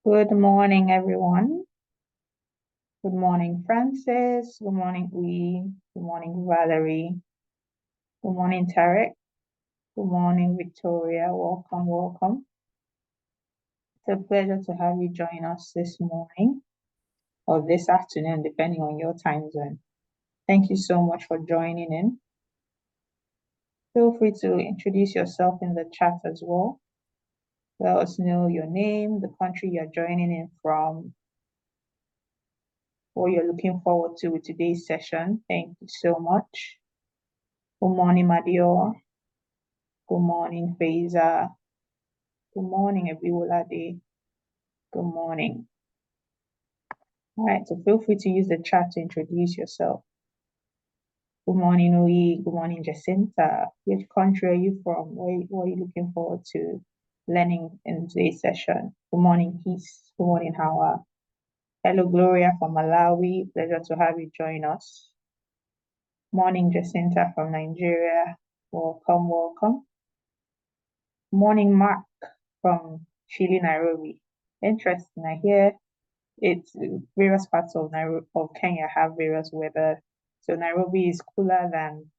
Good morning, everyone. Good morning, Francis. Good morning, Uyi. Good morning, Valerie. Good morning, Tarek. Good morning, Victoria. Welcome, welcome. It's a pleasure to have you join us this morning or this afternoon, depending on your time zone. Thank you so much for joining in. Feel free to introduce yourself in the chat as well. Let us know your name, the country you're joining in from, what you're looking forward to with today's session. Thank you so much. Good morning, Madio. Good morning, Faiza. Good morning, Ebiwolade. Good morning. All right, so feel free to use the chat to introduce yourself. Good morning, Uyi. Good morning, Jacinta. Which country are you from? What are you looking forward to learning in today's session? Good morning, Peace. Good morning, Hawa. Hello, Gloria from Malawi. Pleasure to have you join us. Morning, Jacinta from Nigeria. Welcome, welcome. Morning, Mark from Chile, Nairobi. Interesting. I hear it's various parts of Kenya have various weather. So Nairobi is cooler than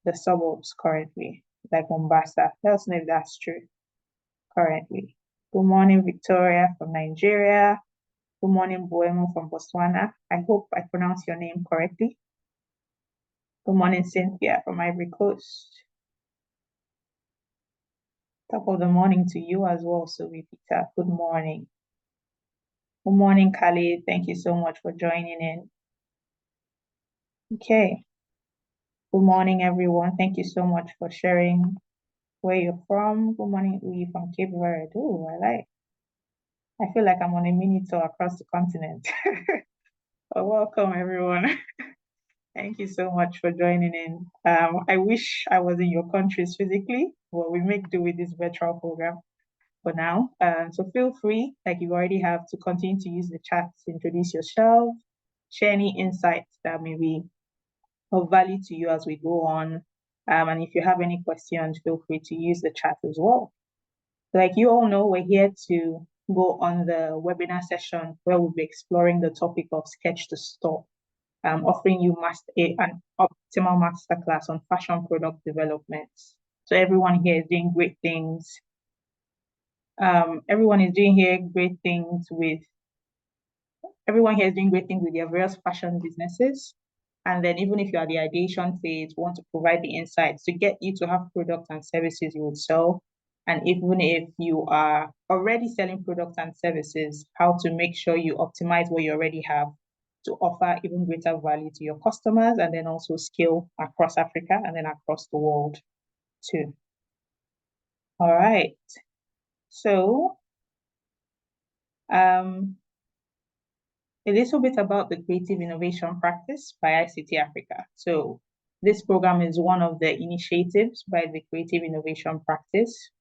the suburbs currently, like Mombasa. Let us know if that's true currently. Good morning, Victoria from Nigeria. Good morning, Boemo from Botswana. I hope I pronounced your name correctly. Good morning, Cynthia from Ivory Coast. Top of the morning to you as well, Sophie Peter. Good morning. Good morning, Khalid. Thank you so much for joining in. Okay. Good morning, everyone. Thank you so much for sharing where you're from. Good morning, Uyi from Cape Verde. Oh, I feel like I'm on a mini tour across the continent. But welcome, everyone. Thank you so much for joining in. I wish I was in your countries physically, but we make do with this virtual program for now. So feel free, like you already have, to continue to use the chat to introduce yourself, share any insights that may be of value to you as we go on. And if you have any questions, feel free to use the chat as well. Like you all know, we're here to go on the webinar session where we'll be exploring the topic of sketch to store, offering you an optimal masterclass on fashion product development. So everyone here is doing great things. Everyone here is doing great things with their various fashion businesses. And then even if you're at the ideation phase, we want to provide the insights to get you to have products and services you would sell. And even if you are already selling products and services, how to make sure you optimize what you already have to offer even greater value to your customers, and then also scale across Africa and then across the world too. All right. So a little bit about the Creative Innovation Practice by ICT Africa. So this program is one of the initiatives by the Creative Innovation Practice.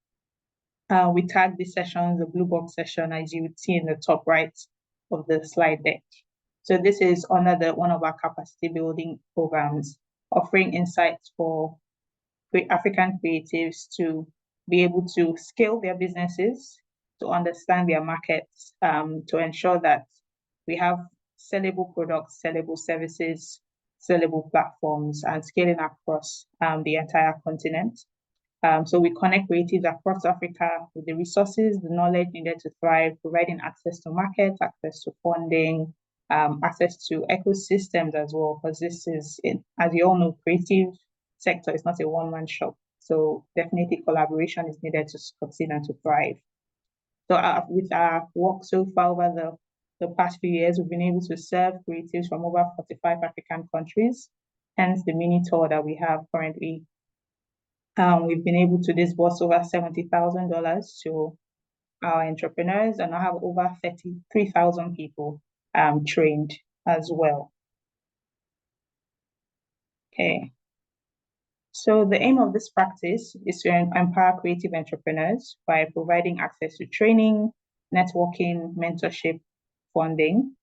We tag this session the Blue Box session, as you would see in the top right of the slide deck. So this is under one of our capacity building programs, offering insights for African creatives to be able to scale their businesses, to understand their markets, to ensure that we have sellable products, sellable services, sellable platforms, and scaling across the entire continent. So we connect creatives across Africa with the resources, the knowledge needed to thrive, providing access to markets, access to funding, access to ecosystems as well, because this is, as you all know, creative sector is not a one-man shop. So definitely collaboration is needed to succeed and to thrive. So with our work so far over the past few years, we've been able to serve creatives from over 45 African countries, hence the mini tour that we have currently. We've been able to disburse over $70,000 to our entrepreneurs, and I have over 33,000 people trained as well. Okay. So the aim of this practice is to empower creative entrepreneurs by providing access to training, networking, mentorship, funding,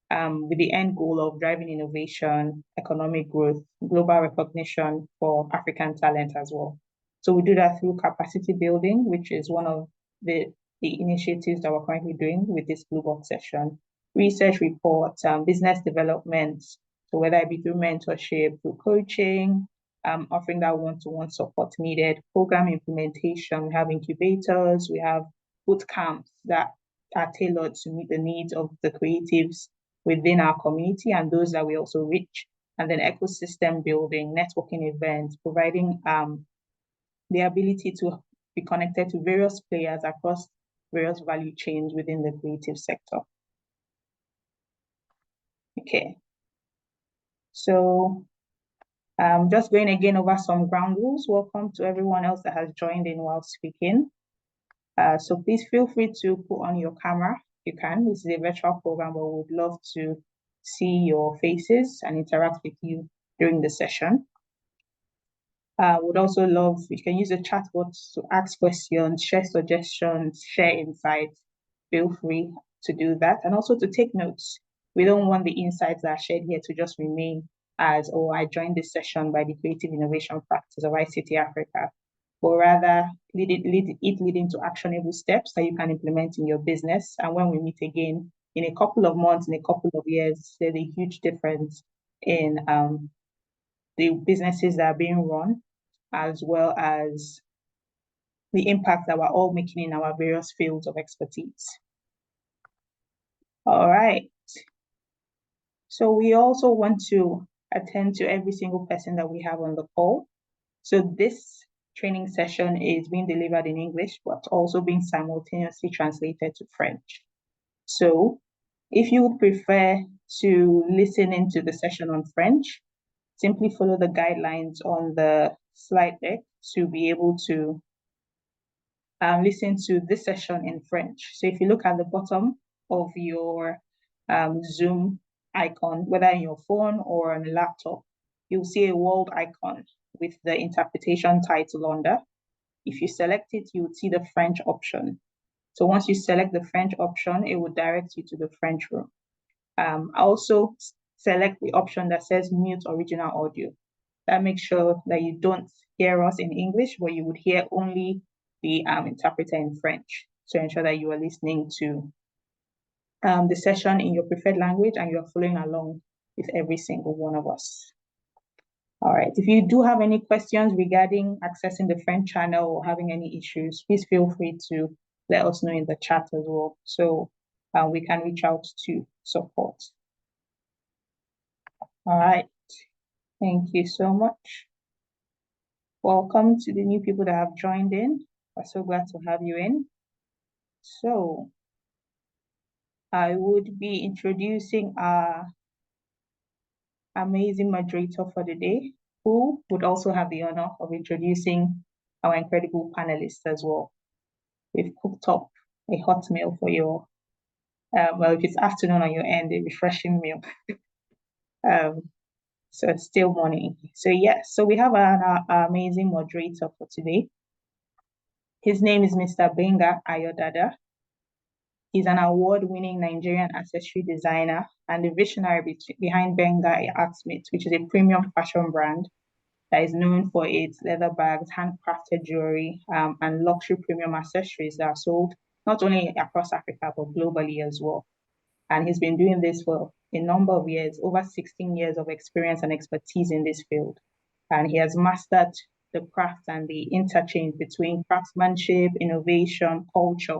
with the end goal of driving innovation, economic growth, global recognition for African talent as well. So we do that through capacity building, which is one of the the initiatives that we're currently doing with this Blue Box session, research reports, business development, so whether it be through mentorship, through coaching, offering that one-to-one support needed, program implementation, we have incubators, we have boot camps that are tailored to meet the needs of the creatives within our community and those that we also reach, and then ecosystem building, networking events, providing the ability to be connected to various players across various value chains within the creative sector. Okay, so just going again over some ground rules. Welcome to everyone else that has joined in while speaking. So please feel free to put on your camera if you can. This is a virtual program, but we would love to see your faces and interact with you during the session. Would also love, you can use the chat box to ask questions, share suggestions, share insights. Feel free to do that, and also to take notes. We don't want the insights that are shared here to just remain as, oh, I joined this session by the Creative Innovation Practice of ICT Africa, but rather lead it leading to actionable steps that you can implement in your business. And when we meet again in a couple of months, in a couple of years, there's a huge difference in the businesses that are being run, as well as the impact that we're all making in our various fields of expertise. All right. So we also want to attend to every single person that we have on the call. So this training session is being delivered in English, but also being simultaneously translated to French. So if you would prefer to listen into the session on French, simply follow the guidelines on the slide deck to be able to listen to this session in French. So if you look at the bottom of your Zoom icon, whether in your phone or on a laptop, you'll see a world icon with the interpretation title under. If you select it, you would see the French option. So once you select the French option, it will direct you to the French room. Also select the option that says mute original audio. That makes sure that you don't hear us in English, but you would hear only the interpreter in French to ensure that you are listening to the session in your preferred language and you're following along with every single one of us. All right, if you do have any questions regarding accessing the French channel or having any issues, please feel free to let us know in the chat as well, so we can reach out to support. All right, thank you so much. Welcome to the new people that have joined in. We're so glad to have you in. So I would be introducing our amazing moderator for the day, who would also have the honor of introducing our incredible panelists as well. We've cooked up a hot meal for you. Well, if it's afternoon on your end, a refreshing meal. So it's still morning. So yes, so we have our amazing moderator for today. His name is Mr. Benga Ayodada. He's an award-winning Nigerian accessory designer and the visionary behind Benga Artsmith, which is a premium fashion brand that is known for its leather bags, handcrafted jewelry, and luxury premium accessories that are sold not only across Africa, but globally as well. And he's been doing this for a number of years, over 16 years of experience and expertise in this field. And he has mastered the craft and the interchange between craftsmanship, innovation, culture,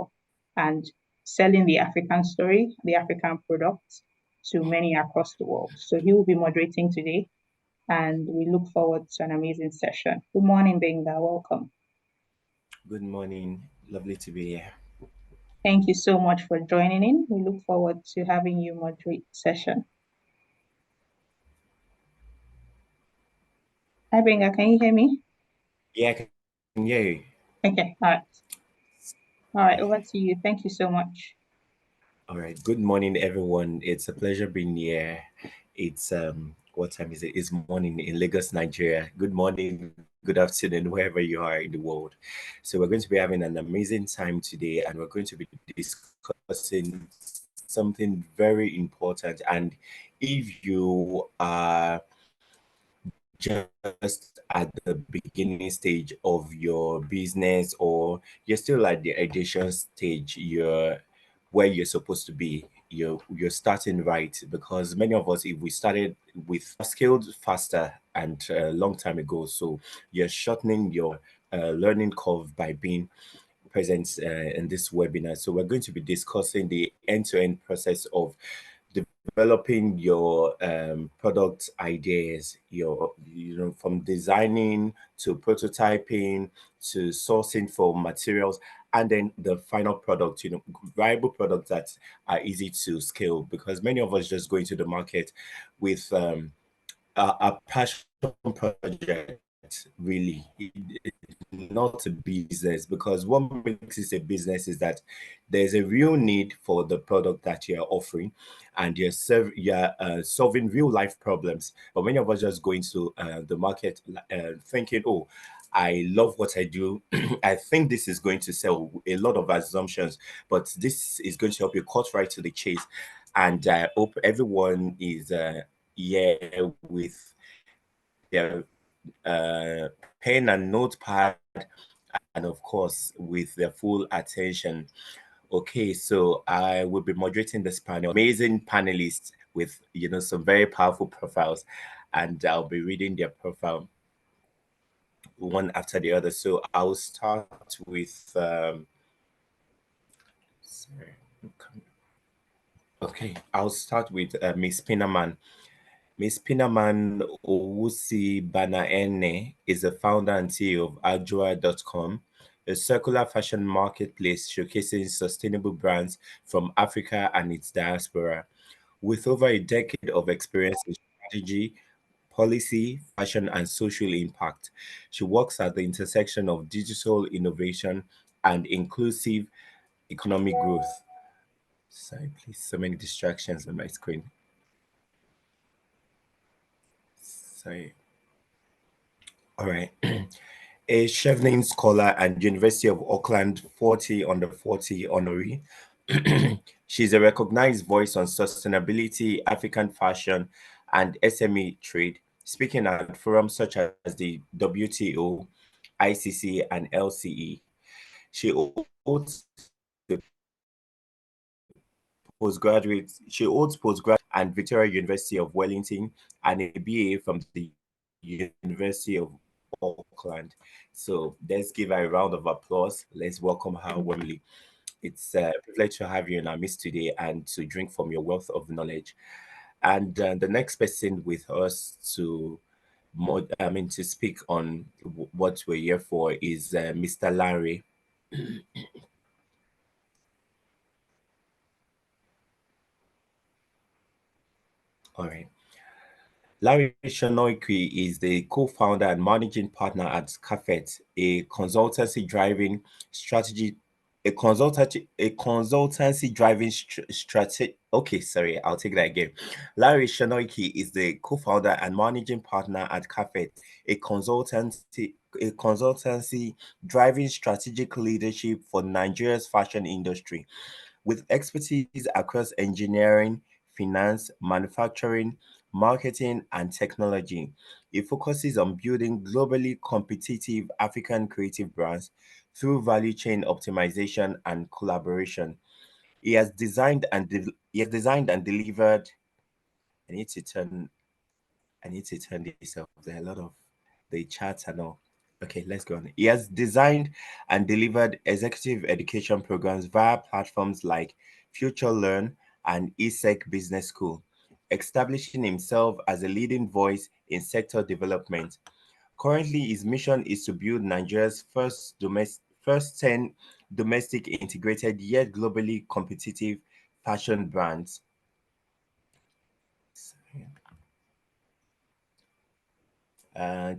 and selling the African story, the African products to many across the world. So he will be moderating today, and we look forward to an amazing session. Good morning, Benga. Welcome. Good morning. Lovely to be here. Thank you so much for joining in. We look forward to having you moderate the session. Hi, Benga. Can you hear me? Yeah, I can hear you. Okay. All right. All right. Over to you. Thank you so much. All right. Good morning, everyone. It's a pleasure being here. It's what time is it? It's morning in Lagos, Nigeria. Good morning, good afternoon, wherever you are in the world. So we're going to be having an amazing time today, and we're going to be discussing something very important. And if you are just at the beginning stage of your business, or you're still at the ideation stage, you're where you're supposed to be. You're starting right, because many of us, if we started with skilled faster and a long time ago, so you're shortening your learning curve by being present in this webinar. So we're going to be discussing the end-to-end process of developing your product ideas, from designing to prototyping to sourcing for materials, and then the final product, viable products that are easy to scale, because many of us just go into the market with a passion project, really. Not a business, because what makes it a business is that there's a real need for the product that you're offering, and you're solving real life problems. But many of us just go into the market thinking, oh, I love what I do. I think this is going to sell. A lot of assumptions, but this is going to help you cut right to the chase. And I hope everyone is here with their pen and notepad, and of course with their full attention. Okay, so I will be moderating this panel. Amazing panelists with some very powerful profiles, and I'll be reading their profile one after the other. So I'll start with sorry. Okay, I'll start with Miss Pinaman. Miss Pinaman Owusu-Banahene is the founder and CEO of Ajua.com, a circular fashion marketplace showcasing sustainable brands from Africa and its diaspora. With over a decade of experience in strategy, policy, fashion, and social impact, she works at the intersection of digital innovation and inclusive economic growth. Sorry, please, so many distractions on my screen. Sorry. All right. A Chevening Scholar and University of Auckland 40 under 40 honoree. She's a recognized voice on sustainability, African fashion, and SME trade, speaking at forums such as the WTO, ICC, and LCE. She holds postgraduate and Victoria University of Wellington, and a BA from the University of Auckland. So let's give her a round of applause. Let's welcome her warmly. It's a privilege to have you in our midst today and to drink from your wealth of knowledge. And the next person with us to speak on what we're here for is Mr. Lanre. All right. Lanre Shonoiki is the co-founder and managing partner at Cafet, a consultancy driving strategy, a consultancy driving strategy. Okay, sorry, I'll take that again. Lanre Shonoiki is the co-founder and managing partner at Cafet, a consultancy driving strategic leadership for Nigeria's fashion industry, with expertise across engineering, finance, manufacturing, marketing, and technology. It focuses on building globally competitive African creative brands through value chain optimization and collaboration. He has designed and delivered. I need to turn I need to turn this off. There are a lot of the chats and all. Okay, let's go on. He has designed and delivered executive education programs via platforms like Future Learn and ESEC Business School, establishing himself as a leading voice in sector development. Currently, his mission is to build Nigeria's first 10 domestic integrated yet globally competitive fashion brands.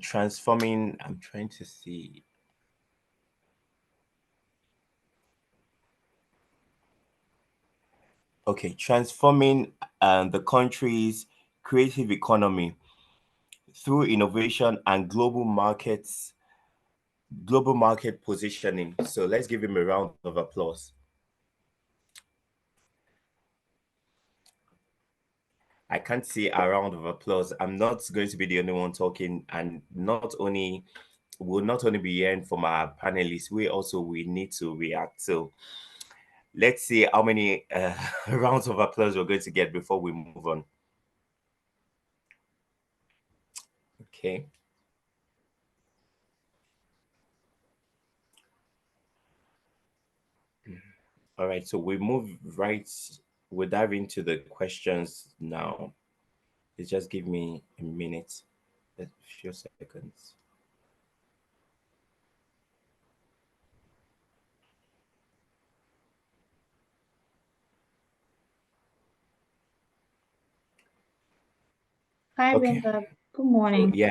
Transforming, I'm trying to see. Okay, transforming the country's creative economy through innovation and global market positioning. So let's give him a round of applause. I can't see a round of applause. I'm not going to be the only one talking, and we'll not only be hearing from our panelists, we need to react. So let's see how many rounds of applause we're going to get before we move on. Okay. All right. So we'll dive into the questions now. Just give me a minute, a few seconds. Hi, Okay. Benga. Good So morning. yeah,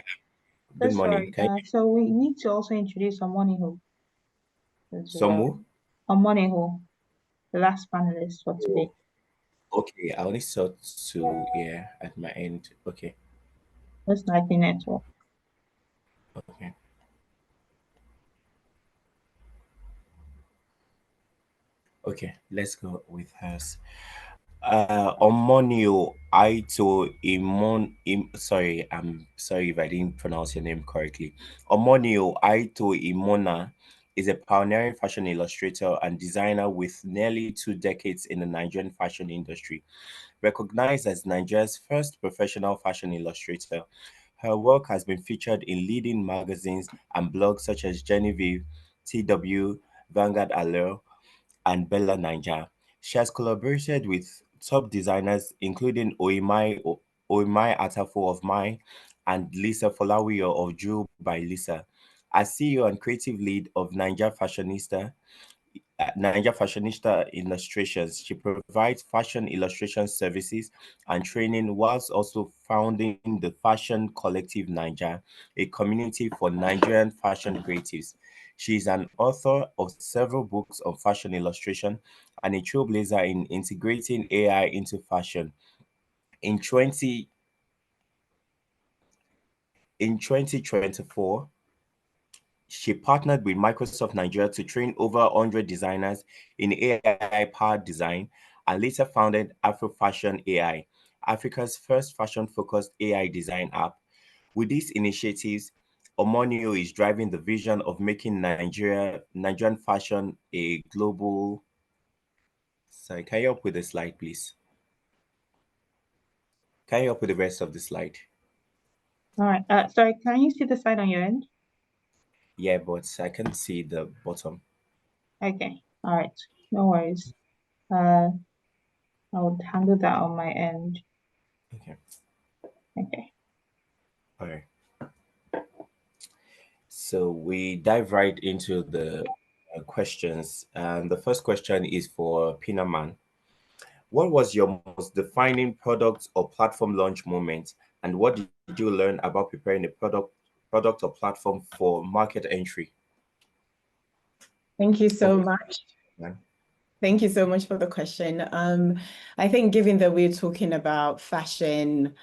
So good morning. sorry. So we need to also introduce Omonigho as well. Somu? Omonigho, the last panelist for today. Okay, I only saw two at my end. Okay. Most likely network. Okay. Okay, let's go with hers. Omonigho sorry, I'm sorry if I didn't pronounce your name correctly. Omonigho Aito-Imonah is a pioneering fashion illustrator and designer with nearly 2 decades in the Nigerian fashion industry. Recognized as Nigeria's first professional fashion illustrator, her work has been featured in leading magazines and blogs such as Genevieve, TW, Vanguard Allure, and Bella Niger. She has collaborated with top designers including Oimai Atafo of Mai and Lisa Folawiyo of Jewel by Lisa. As CEO and creative lead of Niger Fashionista Illustrations, she provides fashion illustration services and training whilst also founding the Fashion Collective Niger, a community for Nigerian fashion creatives. She is an author of several books on fashion illustration and a trailblazer in integrating AI into fashion. In 20 in 2024, she partnered with Microsoft Nigeria to train over 100 designers in AI-powered design and later founded Afro Fashion AI, Africa's first fashion-focused AI design app. With these initiatives, Omonigho is driving the vision of making Nigerian fashion a global. Sorry, can you help with the slide, please? Can you help with the rest of the slide? All right. Sorry, can you see the slide on your end? Yeah, but I can see the bottom. Okay. All right. No worries. I would handle that on my end. Okay. Okay. All right. So we dive right into the questions. And the first question is for Pinaman. What was your most defining product or platform launch moment? And what did you learn about preparing a product or platform for market entry? Thank you so Okay. much. Yeah. Thank you so much for the question. I think given that we're talking about fashion,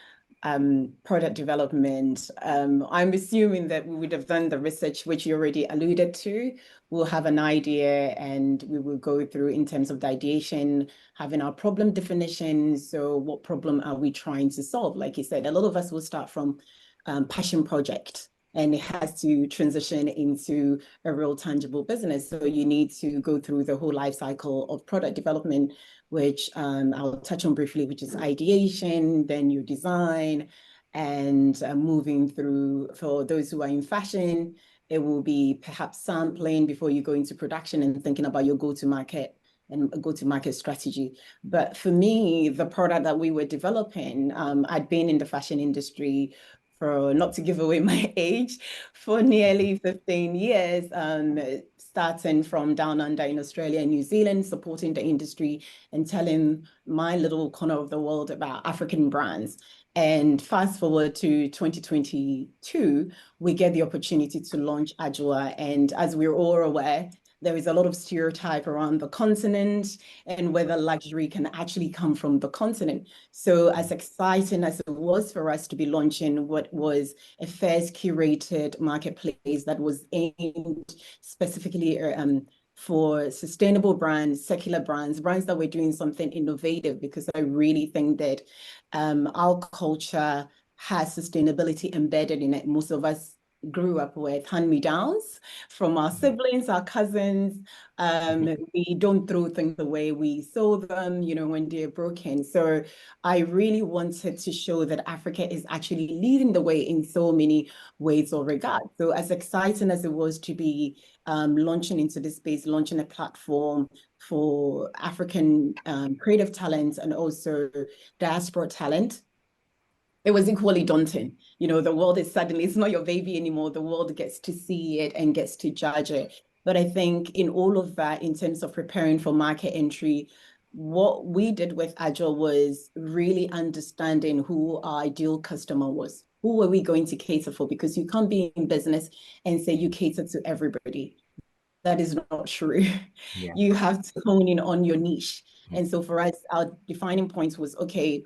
product development, I'm assuming that we would have done the research which you already alluded to. We'll have an idea and we will go through in terms of the ideation, having our problem definition. So what problem are we trying to solve? Like you said, a lot of us will start from passion project, and it has to transition into a real tangible business. So you need to go through the whole life cycle of product development, which I'll touch on briefly, which is ideation, then your design, and moving through, for those who are in fashion, it will be perhaps sampling before you go into production and thinking about your go-to-market and go-to-market strategy. But for me, the product that we were developing, I'd been in the fashion industry for, not to give away my age, for nearly 15 years, starting from down under in Australia and New Zealand, supporting the industry and telling my little corner of the world about African brands. And fast forward to 2022, we get the opportunity to launch Ajwa. And as we're all aware, there is a lot of stereotype around the continent and whether luxury can actually come from the continent. So as exciting as it was for us to be launching what was a first curated marketplace that was aimed specifically for sustainable brands, secular brands, brands that were doing something innovative, because I really think that our culture has sustainability embedded in it. Most of us grew up with hand-me-downs from our siblings, our cousins. We don't throw things away. We sew them, when they're broken. So I really wanted to show that Africa is actually leading the way in so many ways or regards. So as exciting as it was to be launching into this space, launching a platform for African creative talent and also diaspora talent, it was equally daunting. The world is suddenly, it's not your baby anymore. The world gets to see it and gets to judge it. But I think in all of that, in terms of preparing for market entry, what we did with Agile was really understanding who our ideal customer was. Who were we going to cater for? Because you can't be in business and say you cater to everybody. That is not true. Yeah. You have to hone in on your niche. And so for us, our defining points was, okay,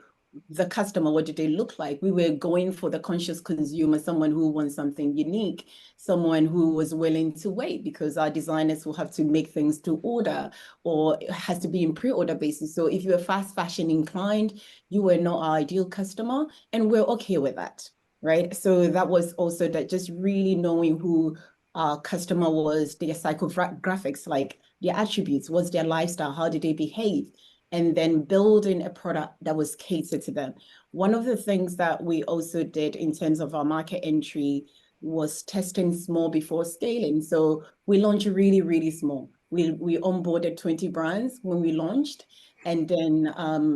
the customer, what did they look like? We were going for the conscious consumer, someone who wants something unique, someone who was willing to wait, because our designers will have to make things to order, or it has to be in pre-order basis. So if you're fast fashion inclined, you were not our ideal customer, and we're okay with that, right? So that was also that, just really knowing who our customer was, their psychographics, like their attributes, what's their lifestyle, how did they behave, and then building a product that was catered to them. One of the things that we also did in terms of our market entry was testing small before scaling. So we launched really, really small. We onboarded 20 brands when we launched. And then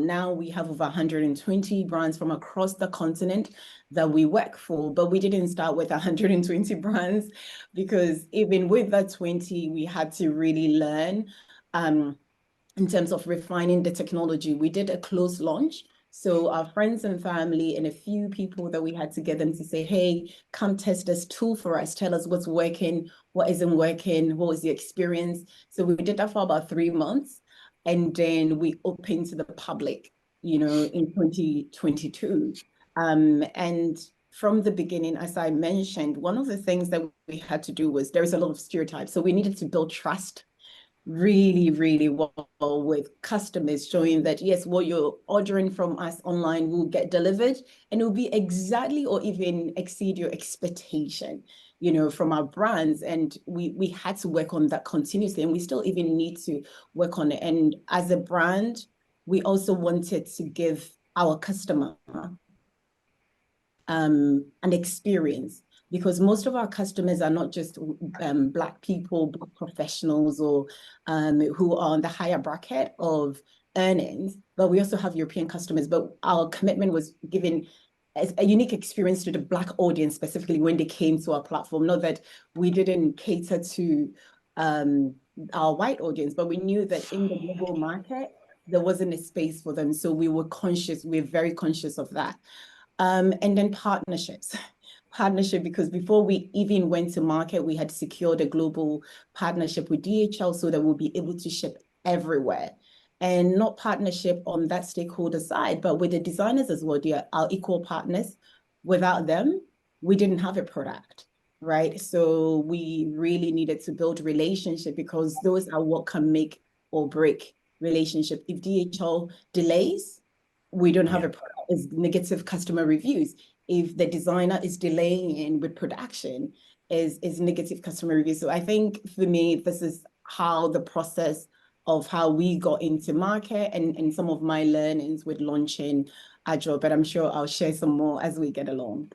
now we have over 120 brands from across the continent that we work for. But we didn't start with 120 brands, because even with that 20, we had to really learn in terms of refining the technology. We did a closed launch. So our friends and family and a few people that we had to get them to say, hey, come test this tool for us. Tell us what's working, what isn't working, what was the experience. So we did that for about 3 months. And then we opened to the public, in 2022. And from the beginning, as I mentioned, one of the things that we had to do was, there is a lot of stereotypes. So we needed to build trust really, really well with customers, showing that, yes, what you're ordering from us online will get delivered, and it will be exactly or even exceed your expectation, from our brands. And we had to work on that continuously, and we still even need to work on it. And as a brand, we also wanted to give our customer an experience, because most of our customers are not just Black people, Black professionals, or who are on the higher bracket of earnings, but we also have European customers. But our commitment was giving a unique experience to the Black audience, specifically when they came to our platform. Not that we didn't cater to our white audience, but we knew that in the global market, there wasn't a space for them. So we're very conscious of that. And then partnership, because before we even went to market, we had secured a global partnership with DHL so that we'll be able to ship everywhere. And not partnership on that stakeholder side, but with the designers as well. They are our equal partners. Without them, we didn't have a product, right? So we really needed to build relationship, because those are what can make or break relationship. If DHL delays, we don't have a product. It's negative customer reviews. If the designer is delaying in with production, is negative customer reviews. So I think for me, this is how the process of how we got into market, and some of my learnings with launching Agile, but I'm sure I'll share some more as we get along.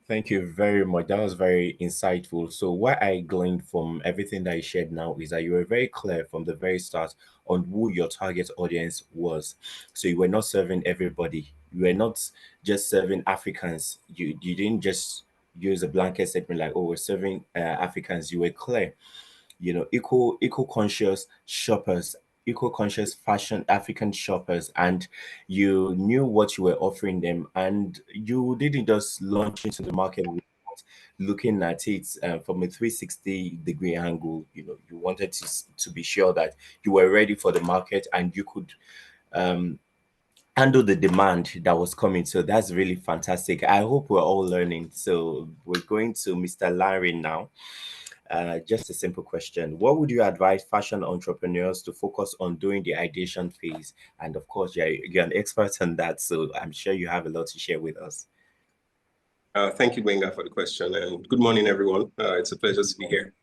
Thank you very much. That was very insightful. So what I gleaned from everything that you shared now is that you were very clear from the very start on who your target audience was. So you were not serving everybody. You were not just serving Africans. You didn't just use a blanket statement like, oh, we're serving Africans. You were clear. Eco conscious shoppers, eco conscious fashion African shoppers, and you knew what you were offering them, and you didn't just launch into the market without looking at it from a 360-degree angle. You wanted to be sure that you were ready for the market and you could handle the demand that was coming. So that's really fantastic. I hope we're all learning. So we're going to Mr. Lanre now. Just a simple question. What would you advise fashion entrepreneurs to focus on during the ideation phase? And of course, you're an expert on that, so I'm sure you have a lot to share with us. Thank you, Gbenga, for the question, and good morning, everyone. It's a pleasure to be here.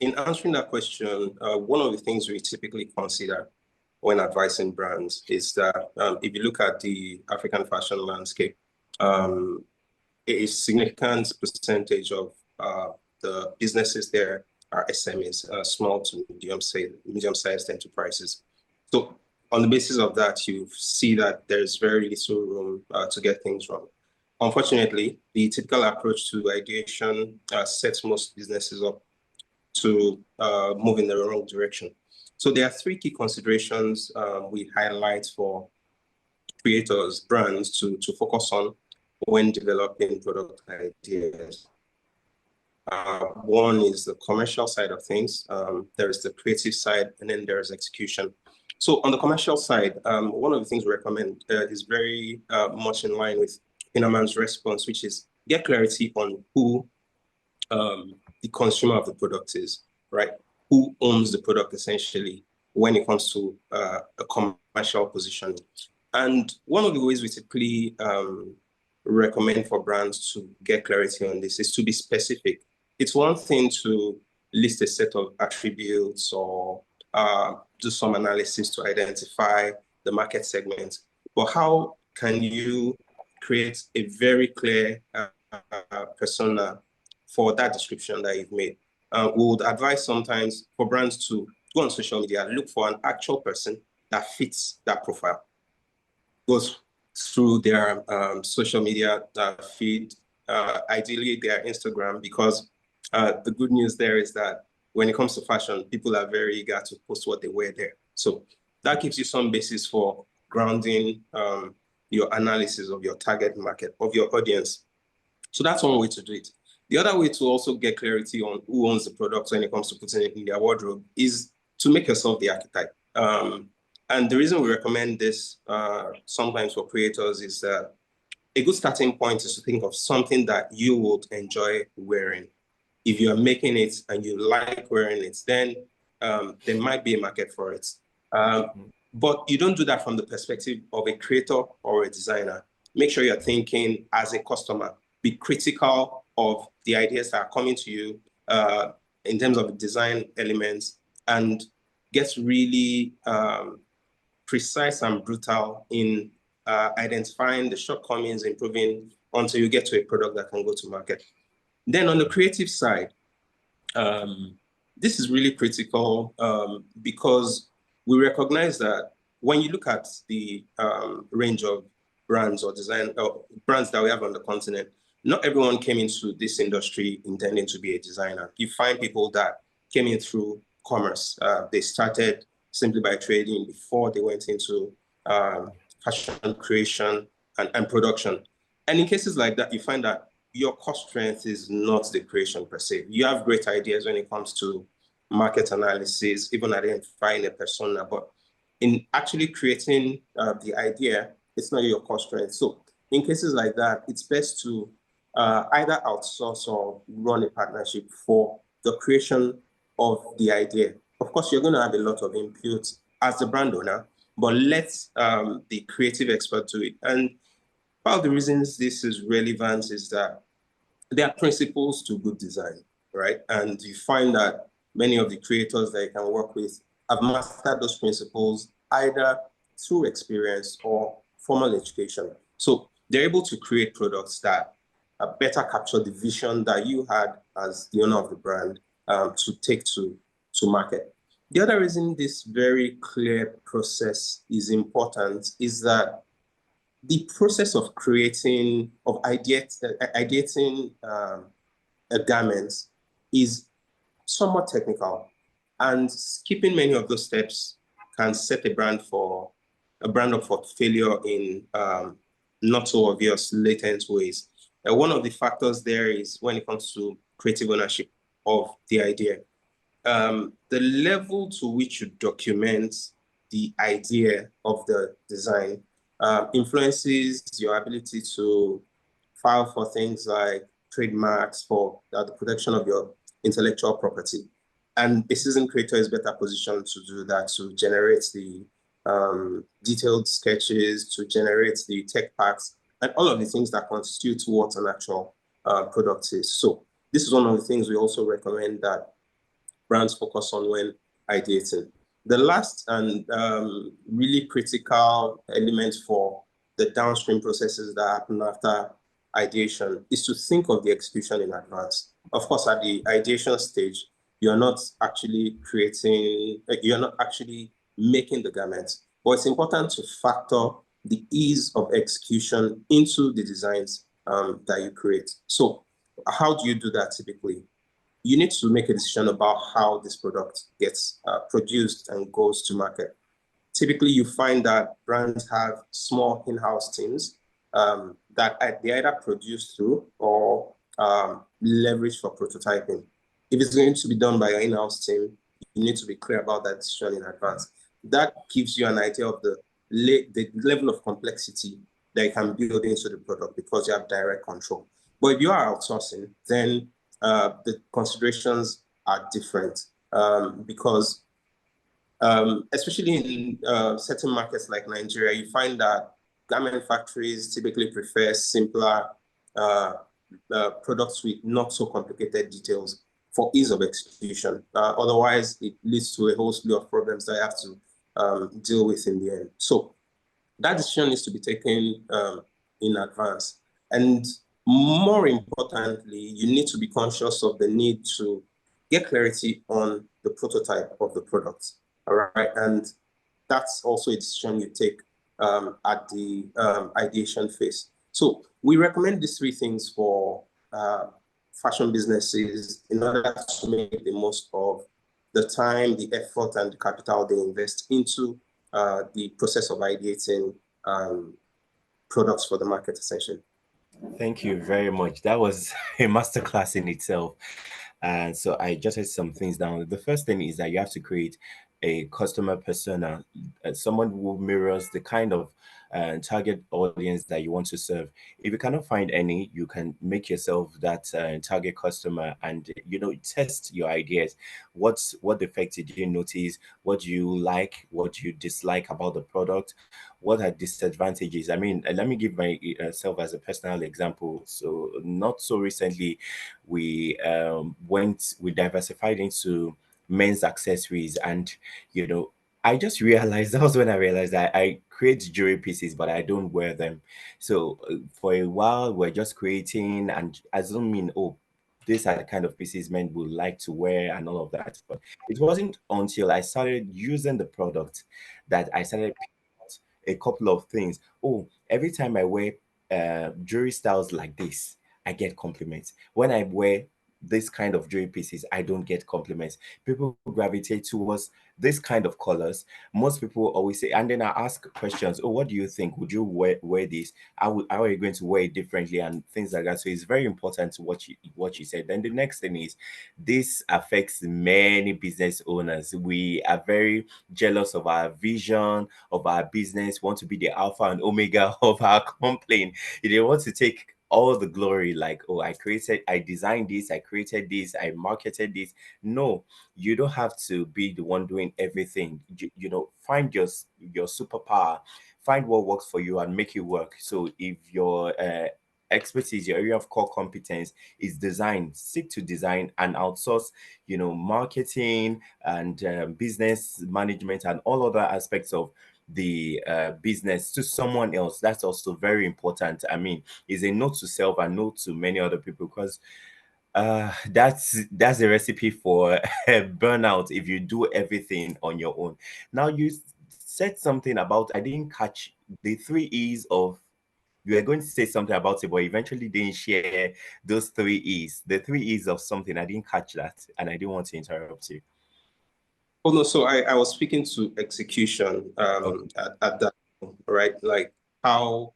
In answering that question, one of the things we typically consider when advising brands is that if you look at the African fashion landscape, a significant percentage of the businesses there are SMEs, small to medium-sized enterprises. So on the basis of that, you see that there's very little room to get things wrong. Unfortunately, the typical approach to ideation sets most businesses up to move in the wrong direction. So there are three key considerations we highlight for creators, brands to focus on when developing product ideas. One is the commercial side of things, there's the creative side, and then there's execution. So on the commercial side, one of the things we recommend is very much in line with Pinaman's response, which is get clarity on who the consumer of the product is, right? Who owns the product essentially when it comes to a commercial position. And one of the ways we typically recommend for brands to get clarity on this is to be specific. It's one thing to list a set of attributes or do some analysis to identify the market segment, but how can you create a very clear persona for that description that you've made? We would advise sometimes for brands to go on social media, look for an actual person that fits that profile. Goes through their social media feed, ideally their Instagram, because the good news there is that when it comes to fashion, people are very eager to post what they wear there. So that gives you some basis for grounding your analysis of your target market, of your audience. So that's one way to do it. The other way to also get clarity on who owns the product when it comes to putting it in their wardrobe is to make yourself the archetype. And the reason we recommend this sometimes for creators is that a good starting point is to think of something that you would enjoy wearing. If you are making it and you like wearing it, then there might be a market for it. But you don't do that from the perspective of a creator or a designer. Make sure you're thinking as a customer. Be critical of the ideas that are coming to you in terms of design elements, and get really precise and brutal in identifying the shortcomings, improving until you get to a product that can go to market. Then on the creative side, this is really critical because we recognize that when you look at the range of brands or brands that we have on the continent, not everyone came into this industry intending to be a designer. You find people that came in through commerce. They started simply by trading before they went into fashion creation and production. And in cases like that, you find that your core strength is not the creation per se. You have great ideas when it comes to market analysis, even identifying a persona, but in actually creating the idea, it's not your core strength. So in cases like that, it's best to either outsource or run a partnership for the creation of the idea. Of course, you're going to have a lot of input as the brand owner, but let the creative expert do it. And part of the reasons this is relevant is that there are principles to good design, right? And you find that many of the creators that you can work with have mastered those principles either through experience or formal education. So they're able to create products that better capture the vision that you had as the owner of the brand to take to market. The other reason this very clear process is important is that the process of creating, of ideating a garment is somewhat technical, and skipping many of those steps can set a brand up for failure in not so obvious latent ways. One of the factors there is when it comes to creative ownership of the idea. The level to which you document the idea of the design influences your ability to file for things like trademarks, for the protection of your intellectual property. And a seasoned creator is better positioned to do that, to generate the detailed sketches, to generate the tech packs, and all of the things that constitute what an actual product is. So this is one of the things we also recommend that brands focus on when ideating. The last and really critical element for the downstream processes that happen after ideation is to think of the execution in advance. Of course, at the ideation stage, you're not actually making the garments, but it's important to factor the ease of execution into the designs that you create. So how do you do that typically? You need to make a decision about how this product gets produced and goes to market. Typically, you find that brands have small in-house teams that they either produce through or leverage for prototyping. If it's going to be done by your in-house team, you need to be clear about that decision in advance. That gives you an idea of the level of complexity that you can build into the product because you have direct control. But if you are outsourcing, then the considerations are different because especially in certain markets like Nigeria, you find that garment factories typically prefer simpler products with not so complicated details for ease of execution. Otherwise, it leads to a whole slew of problems that you have to deal with in the end. So that decision needs to be taken in advance. And more importantly, you need to be conscious of the need to get clarity on the prototype of the product. All right. And that's also a decision you take at the ideation phase. So we recommend these three things for fashion businesses in order to make the most of the time, the effort, and the capital they invest into the process of ideating products for the market, essentially. Thank you very much. That was a masterclass in itself. And so I jotted some things down. The first thing is that you have to create a customer persona, someone who mirrors the kind of target audience that you want to serve. If you cannot find any, you can make yourself that target customer, and test your ideas. What defects did you notice? What do you like? What do you dislike about the product? What are disadvantages? I mean, let me give myself as a personal example. So not so recently, we diversified into men's accessories, and I just realized that was when I realized that I create jewelry pieces, but I don't wear them. So for a while, we're just creating, and I don't mean, oh, these are the kind of pieces men would like to wear and all of that. But it wasn't until I started using the product that I started picking out a couple of things. Oh, every time I wear jewelry styles like this, I get compliments. When I wear this kind of jewelry pieces, I don't get compliments. People gravitate towards this kind of colors. Most people always say, and then I ask questions. Oh, what do you think? Would you wear this? How are you going to wear it differently and things like that? So it's very important to what you said. Then the next thing is, this affects many business owners. We are very jealous of our vision of our business, want to be the alpha and omega of our company. They want to take all the glory, like, oh, I designed this, I created this, I marketed this. No, you don't have to be the one doing everything. Find your superpower, find what works for you and make it work. So if your expertise, your area of core competence is design, stick to design and outsource marketing and business management and all other aspects of the business to someone else. That's also very important. I mean, is a note to self and note to many other people, because that's a recipe for burnout if you do everything on your own. Now, you said something about, I didn't catch the 3 E's of, you were going to say something about it, but eventually didn't share those 3 E's. The 3 E's of something, I didn't catch that, and I didn't want to interrupt you. Oh no, so I was speaking to execution Okay. at that, right? Like how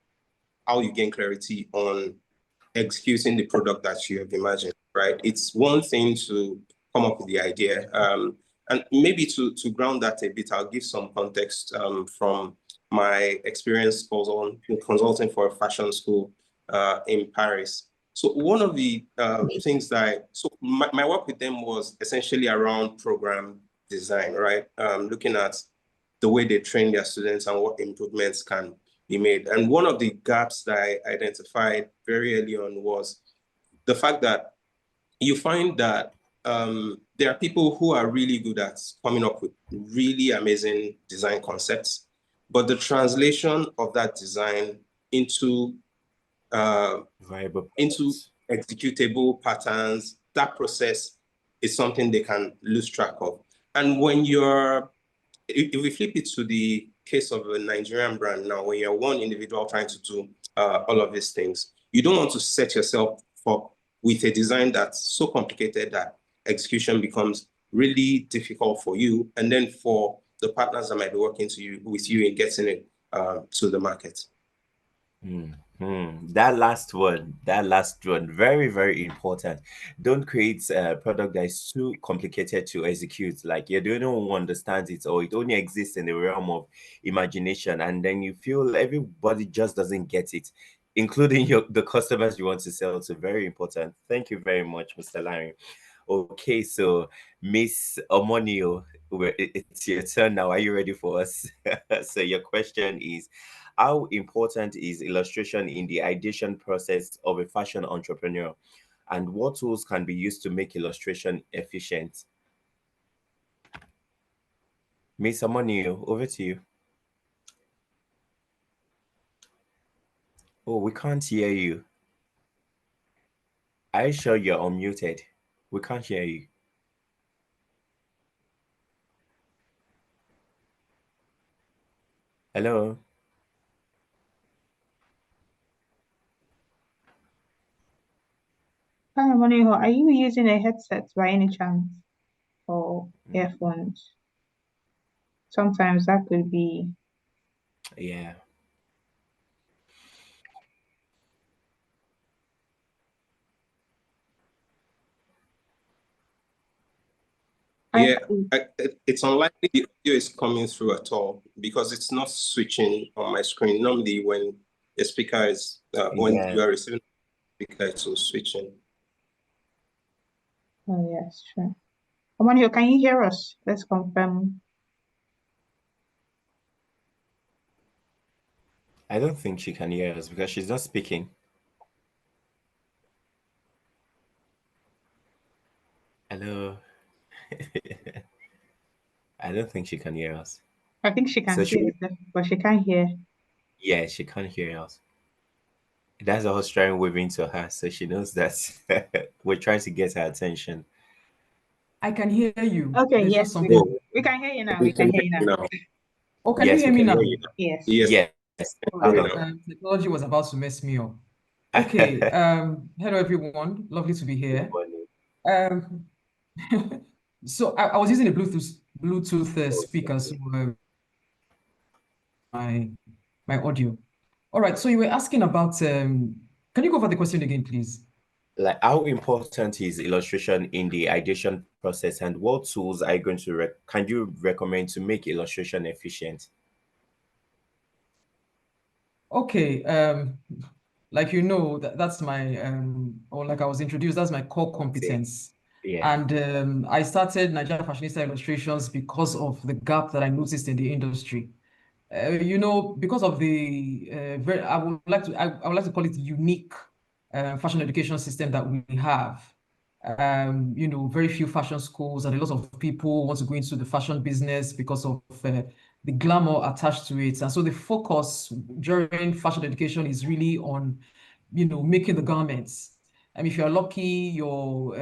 you gain clarity on executing the product that you have imagined, right? It's one thing to come up with the idea. And maybe to ground that a bit, I'll give some context from my experience consulting for a fashion school in Paris. So one of the things that my work with them was essentially around program design, right? Looking at the way they train their students and what improvements can be made. And one of the gaps that I identified very early on was the fact that you find that there are people who are really good at coming up with really amazing design concepts, but the translation of that design into executable patterns, that process is something they can lose track of. And when if we flip it to the case of a Nigerian brand now, when you're one individual trying to do all of these things, you don't want to set yourself up with a design that's so complicated that execution becomes really difficult for you, and then for the partners that might be working with you in getting it to the market. That last one, very, very important. Don't create a product that is too complicated to execute. Like you're the only one who understands it, or it only exists in the realm of imagination, and then you feel everybody just doesn't get it, including the customers you want to sell to. Very important. Thank you very much, Mr. Lanre. Okay, so Miss Omonigho, it's your turn now. Are you ready for us? So your question is, how important is illustration in the ideation process of a fashion entrepreneur? And what tools can be used to make illustration efficient? Miss Omonigho, over to you. Oh, we can't hear you. Are you sure you're unmuted? We can't hear you. Hello? Hi, Omonigho, are you using a headset by any chance or earphones? Sometimes that could be. Yeah. Yeah, it's unlikely the audio is coming through at all because it's not switching on my screen. Normally, when the speaker is, when you are receiving the speaker, it's switching. Oh, yes, sure. Omonigho, can you hear us? Let's confirm. I don't think she can hear us because she's not speaking. Hello? I don't think she can hear us. I think she can hear us, but she can't hear. Yeah, she can't hear us. That's the host trying waving to her, so she knows that we're trying to get her attention. I can hear you. Okay, There's yes, just we can hear you now. We can hear you now. Oh, can you hear me now? Yes. Yes. Technology was about to mess me up. Okay. Hello everyone. Lovely to be here. So I was using a Bluetooth speaker, so my audio. All right. So you were asking about. Can you go over the question again, please? Like, how important is illustration in the ideation process, and what tools are you going to can you recommend to make illustration efficient? Okay. Like that's my or like I was introduced, that's my core competence. Yeah. And I started Nigerian Fashionista Illustrations because of the gap that I noticed in the industry. Because of the I would like to call it unique fashion education system that we have. Very few fashion schools, and a lot of people want to go into the fashion business because of the glamour attached to it. And so the focus during fashion education is really on, making the garments. And if you're lucky, your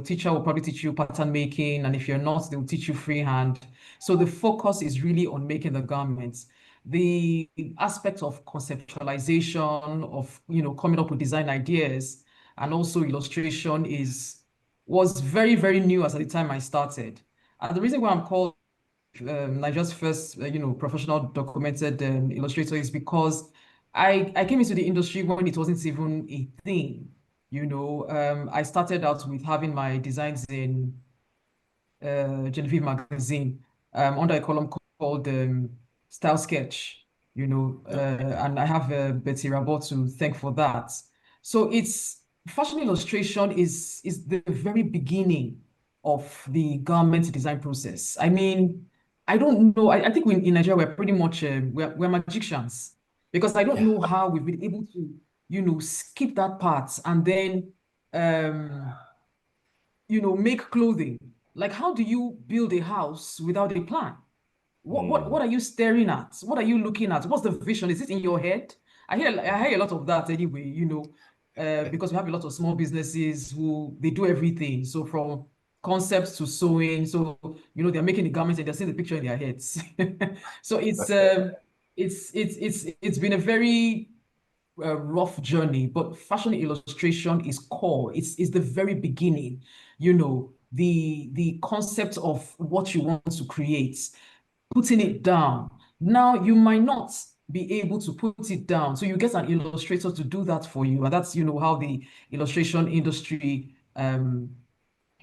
teacher will probably teach you pattern making, and if you're not, they'll teach you freehand. So the focus is really on making the garments. The aspect of conceptualization, of coming up with design ideas, and also illustration was very, very new as at the time I started. And the reason why I'm called Nigeria's first, professional documented illustrator is because I came into the industry when it wasn't even a thing. I started out with having my designs in Genevieve magazine under a column called Style Sketch, and I have Betty Rabot to thank for that. So it's fashion illustration is the very beginning of the garment design process. I mean, I don't know. I think in Nigeria we're pretty much we're magicians, because I don't know how we've been able to, you know, skip that part and then you know, make clothing. Like, how do you build a house without a plan? What are you staring at? What are you looking at? What's the vision? Is it in your head? I hear a lot of that anyway, you know, because we have a lot of small businesses who they do everything. So from concepts to sewing, so you know, they're making the garments and they're seeing the picture in their heads. So it's been a very rough journey, but fashion illustration is core. It's the very beginning, you know, the concept of what you want to create, putting it down. Now you might not be able to put it down, so you get an illustrator to do that for you, and that's, you know, how the illustration industry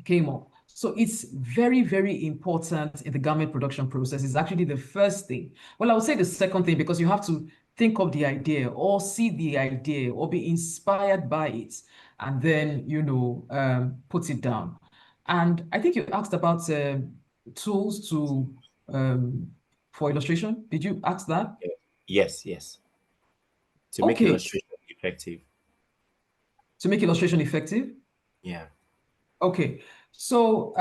came up. So it's very, very important in the garment production process. It's actually the first thing. Well, I would say the second thing, because you have to think of the idea or see the idea or be inspired by it, and then, you know, put it down. And I think you asked about tools to for illustration. Did you ask that? Yes, yes. To make Okay, illustration effective. to make illustration effective. Yeah. Okay, so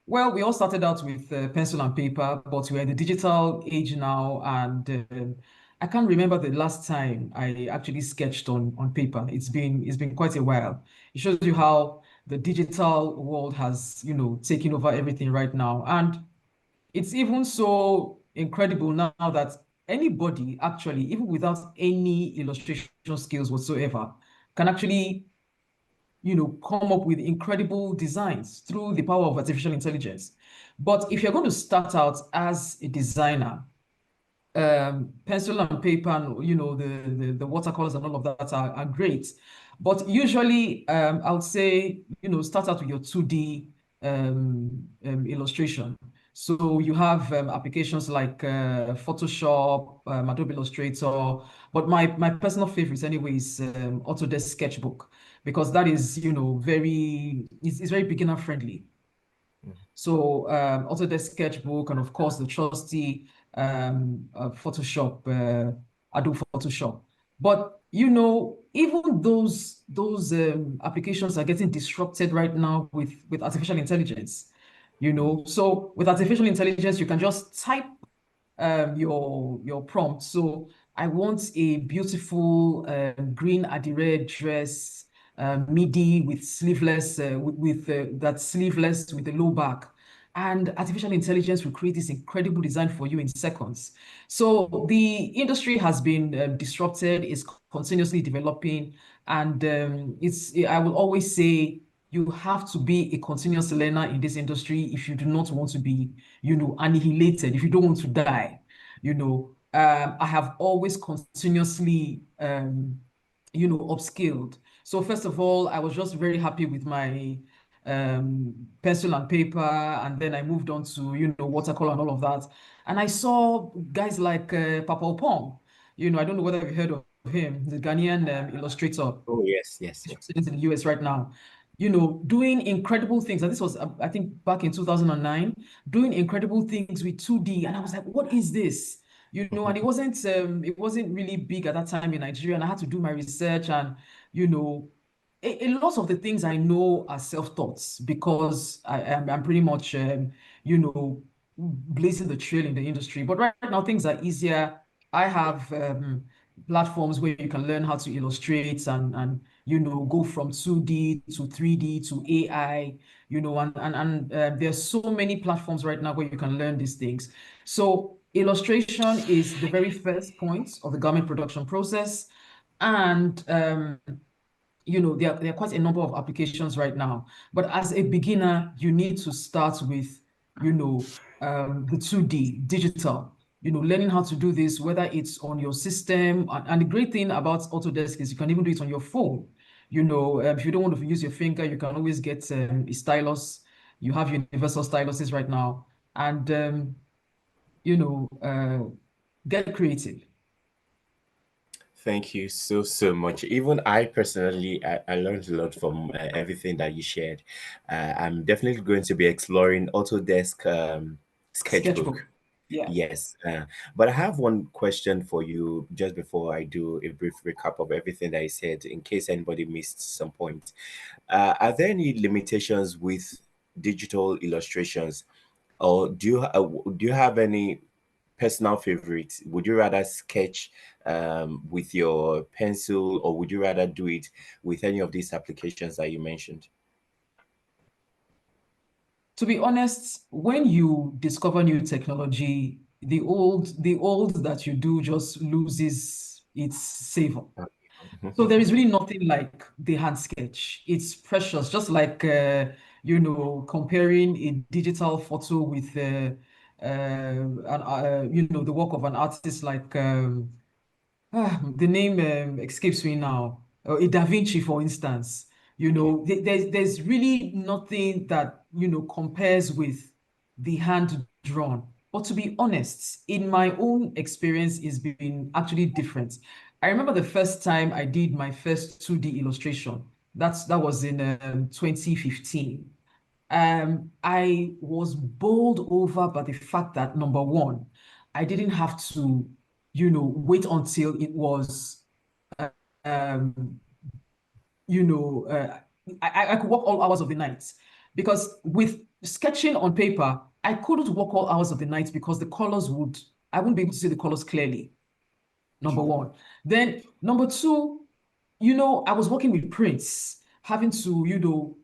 well, we all started out with pencil and paper, but we're in the digital age now, and I can't remember the last time I actually sketched on paper. It's been quite a while. It shows you how the digital world has, you know, taken over everything right now, and it's even so incredible now that anybody actually, even without any illustration skills whatsoever, can actually, you know, come up with incredible designs through the power of artificial intelligence. But if you're going to start out as a designer, pencil and paper and, you know, the watercolors and all of that are great. But usually, I would say, you know, start out with your 2D illustration. So you have applications like Photoshop, Adobe Illustrator, but my personal favorite anyway is Autodesk Sketchbook, because that is, you know, it's very beginner friendly. So Autodesk Sketchbook, and of course the trusty Photoshop, Adobe Photoshop. But you know, even those applications are getting disrupted right now with artificial intelligence. You know, so with artificial intelligence, you can just type your prompt. So I want a beautiful green red dress, midi with sleeveless, that sleeveless with a low back. And artificial intelligence will create this incredible design for you in seconds. So the industry has been disrupted, is continuously developing, and I will always say you have to be a continuous learner in this industry if you do not want to be, you know, annihilated, if you don't want to die. You know, I have always continuously, you know, upskilled. So first of all, I was just very happy with my pencil and paper, and then I moved on to, you know, watercolor and all of that. And I saw guys like Papa Opong. You know, I don't know whether you've heard of him, the Ghanaian illustrator. Oh, yes, yes, yes. He's in the US right now. You know, doing incredible things. And this was, I think, back in 2009, doing incredible things with 2D. And I was like, what is this? You know, and it wasn't really big at that time in Nigeria. And I had to do my research, and, you know, a lot of the things I know are self-taught, because I'm pretty much, you know, blazing the trail in the industry. But right now, things are easier. I have platforms where you can learn how to illustrate and you know, go from 2D to 3D to AI, you know, and there's so many platforms right now where you can learn these things. So illustration is the very first point of the garment production process. And you know, there are quite a number of applications right now. But as a beginner, you need to start with, you know, the 2D digital, you know, learning how to do this, whether it's on your system. And the great thing about Autodesk is you can even do it on your phone. You know, if you don't want to use your finger, you can always get a stylus. You have universal styluses right now. And, you know, get creative. Thank you so much. Even I personally, I learned a lot from everything that you shared. I'm definitely going to be exploring Autodesk Sketchbook. Sketchbook. Yeah. Yes, but I have one question for you just before I do a brief recap of everything that I said, in case anybody missed some points. Are there any limitations with digital illustrations, or do you have any personal favorites? Would you rather sketch with your pencil, or would you rather do it with any of these applications that you mentioned? To be honest, when you discover new technology, the old that you do just loses its savor. So there is really nothing like the hand sketch. It's precious, just like comparing a digital photo with the work of an artist like the name escapes me now. A Da Vinci, for instance. There's really nothing that compares with the hand drawn. But to be honest, in my own experience, it's been actually different. I remember the first time I did my first 2D illustration. That was in 2015. I was bowled over by the fact that, number one, I didn't have to wait until it was, um, you know, uh, I could work all hours of the night, because with sketching on paper, I couldn't work all hours of the night because I wouldn't be able to see the colors clearly, number one. Then number two, I was working with prints, having to,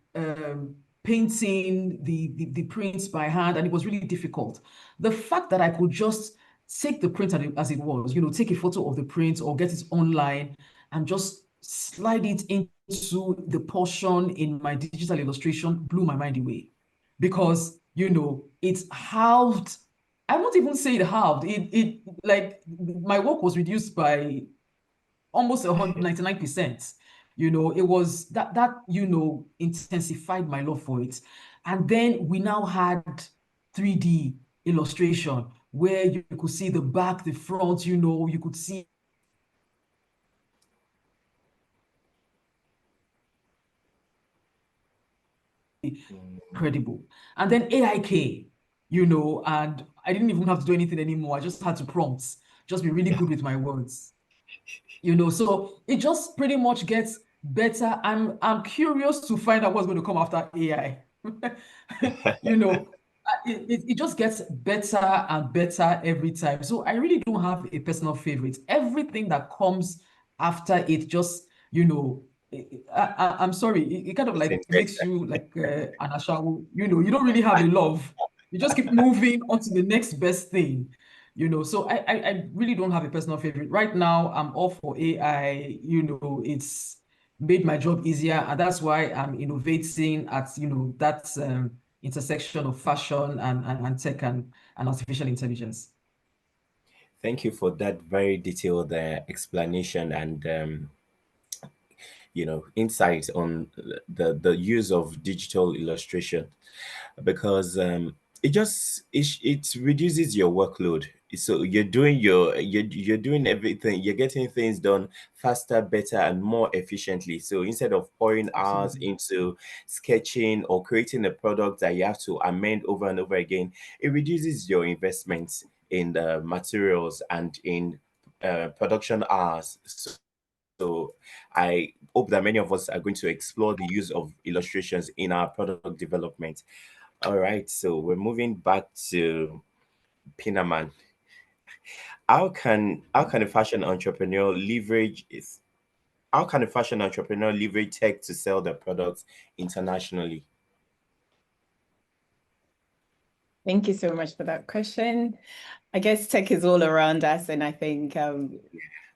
painting the prints by hand, and it was really difficult. The fact that I could just take the print as it was, take a photo of the print or get it online and just slide it into the portion in my digital illustration blew my mind away, because, it's halved. I won't even say it halved. It like my work was reduced by almost 199%. It was that intensified my love for it. And then we now had 3D illustration where you could see the back, the front, you could see incredible. And then AI came, and I didn't even have to do anything anymore. I just had to prompt, just be really good with my words. So it just pretty much gets better. I'm curious to find out what's going to come after AI. It just gets better and better every time. So I really don't have a personal favorite. Everything that comes after it just, I'm sorry, it kind of like makes you like an ashawo. You don't really have a love. You just keep moving on to the next best thing. So I really don't have a personal favorite. Right now, I'm all for AI. It's made my job easier, and that's why I'm innovating at, that intersection of fashion and tech and artificial intelligence. Thank you for that very detailed explanation and insight on the use of digital illustration, because it reduces your workload. So you're doing everything, you're getting things done faster, better, and more efficiently. So instead of pouring hours Absolutely. into sketching or creating a product that you have to amend over and over again, it reduces your investments in the materials and in production hours. So I hope that many of us are going to explore the use of illustrations in our product development. All right, so we're moving back to Pinaman. How can a fashion entrepreneur leverage tech to sell their products internationally? Thank you so much for that question. I guess tech is all around us, and I think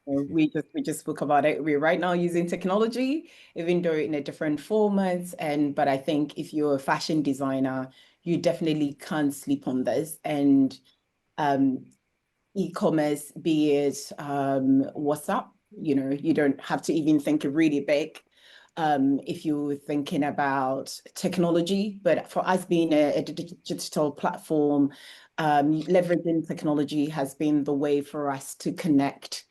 we just spoke about it. We're right now using technology, even though in a different formats. But I think if you're a fashion designer, you definitely can't sleep on this. And e-commerce, be it WhatsApp, you don't have to even think really big. If you're thinking about technology, but for us being a digital platform, leveraging technology has been the way for us to connect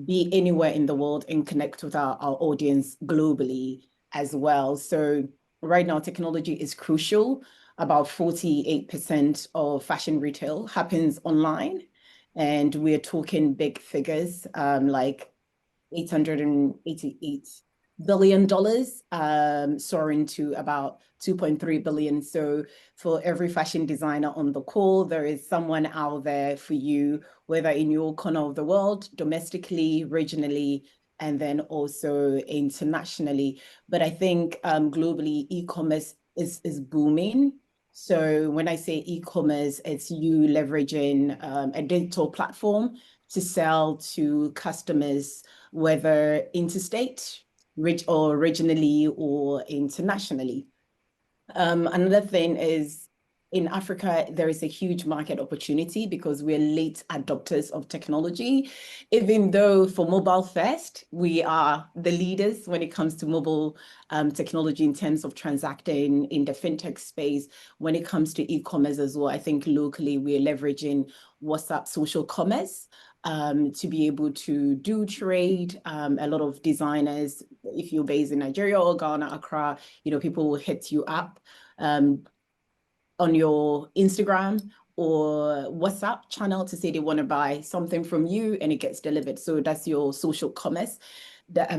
be anywhere in the world and connect with our audience globally as well. So right now, technology is crucial. About 48% of fashion retail happens online, and we're talking big figures, like $888 billion, soaring to about 2.3 billion. So for every fashion designer on the call, there is someone out there for you, whether in your corner of the world, domestically, regionally, and then also internationally. But I think globally, e-commerce is booming. So when I say e-commerce, it's you leveraging a digital platform to sell to customers, whether interstate, or regionally or internationally. Another thing is, in Africa, there is a huge market opportunity because we're late adopters of technology. Even though for mobile first, we are the leaders when it comes to mobile technology in terms of transacting in the fintech space. When it comes to e-commerce as well, I think locally we're leveraging WhatsApp social commerce to be able to do trade. A lot of designers, if you're based in Nigeria or Ghana, Accra, people will hit you up on your Instagram or WhatsApp channel to say they want to buy something from you, and it gets delivered. So that's your social commerce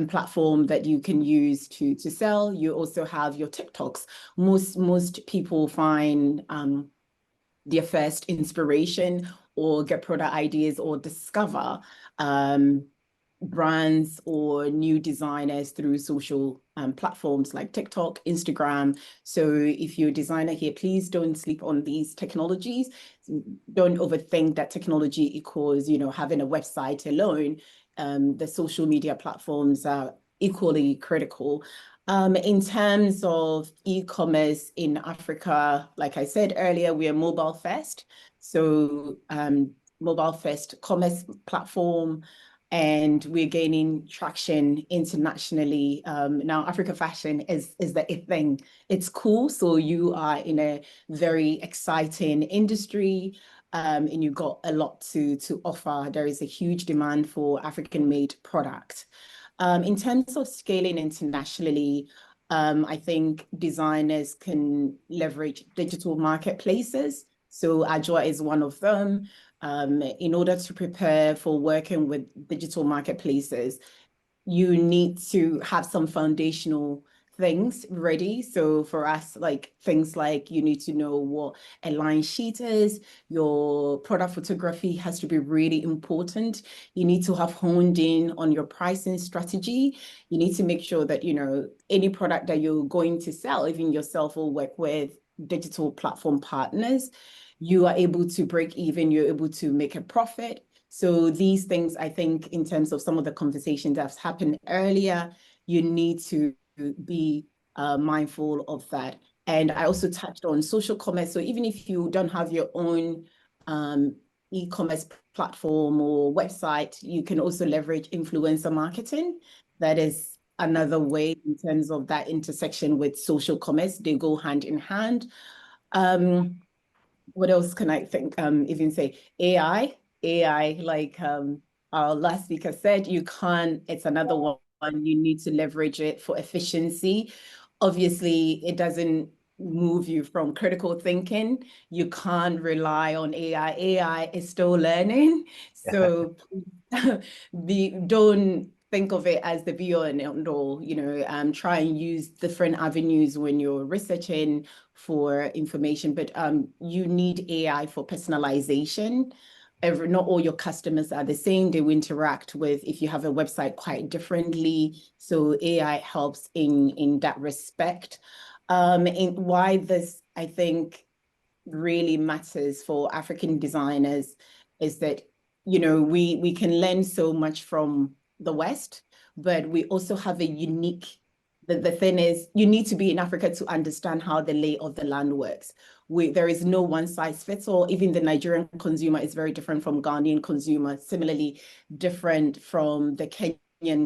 platform that you can use to sell. You also have your TikToks. Most people find their first inspiration or get product ideas or discover brands or new designers through social platforms like TikTok, Instagram. So if you're a designer here, please don't sleep on these technologies. Don't overthink that technology equals, having a website alone. The social media platforms are equally critical. In terms of e-commerce in Africa, like I said earlier, we are mobile first. So mobile first commerce platform, and we're gaining traction internationally. Now, Africa fashion is the thing. It's cool. So you are in a very exciting industry, and you've got a lot to offer. There is a huge demand for African-made product. In terms of scaling internationally, I think designers can leverage digital marketplaces. So Ajwa is one of them. In order to prepare for working with digital marketplaces, you need to have some foundational things ready. So for us, like things like you need to know what a line sheet is. Your product photography has to be really important. You need to have honed in on your pricing strategy. You need to make sure that, any product that you're going to sell, even yourself, will work with digital platform partners. You are able to break even, you're able to make a profit. So these things, I think, in terms of some of the conversations that's happened earlier, you need to be mindful of that. And I also touched on social commerce. So even if you don't have your own e-commerce platform or website, you can also leverage influencer marketing. That is another way in terms of that intersection with social commerce. They go hand in hand. What else can I think? Even say AI, like our last speaker said, it's another one. You need to leverage it for efficiency. Obviously, it doesn't move you from critical thinking. You can't rely on AI. AI is still learning. So don't think of it as the be all and end all. Try and use different avenues when you're researching for information, but you need AI for personalization. Not all your customers are the same. They will interact with, if you have a website, quite differently. So AI helps in that respect. And why this, I think, really matters for African designers is that, we can learn so much from the West, but we also have a unique, the thing is, you need to be in Africa to understand how the lay of the land works. There is no one size fits all. Even the Nigerian consumer is very different from Ghanaian consumer, similarly different from the Kenyan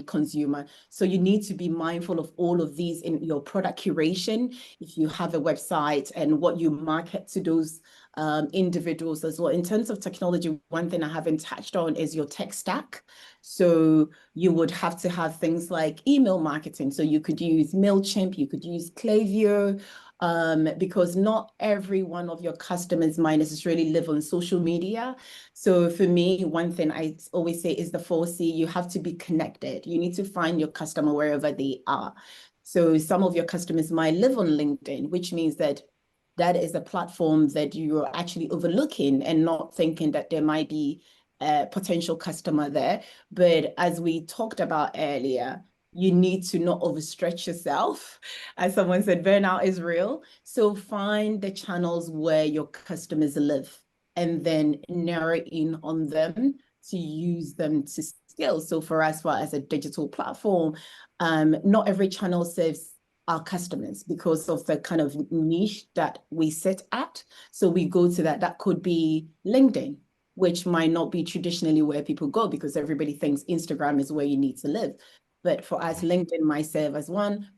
consumer. So you need to be mindful of all of these in your product curation. If you have a website and what you market to those individuals as well. In terms of technology, one thing I haven't touched on is your tech stack. So you would have to have things like email marketing. So you could use MailChimp, you could use Klaviyo, because not every one of your customers might necessarily live on social media. So for me, one thing I always say is the 4C, you have to be connected. You need to find your customer wherever they are. So some of your customers might live on LinkedIn, which means that that is a platform that you're actually overlooking and not thinking that there might be a potential customer there. But as we talked about earlier, you need to not overstretch yourself. As someone said, burnout is real. So find the channels where your customers live and then narrow in on them to use them to scale. So for us, as a digital platform, not every channel serves our customers because of the kind of niche that we sit at. So we go to that. That could be LinkedIn, which might not be traditionally where people go because everybody thinks Instagram is where you need to live. But for us, LinkedIn might serve as one.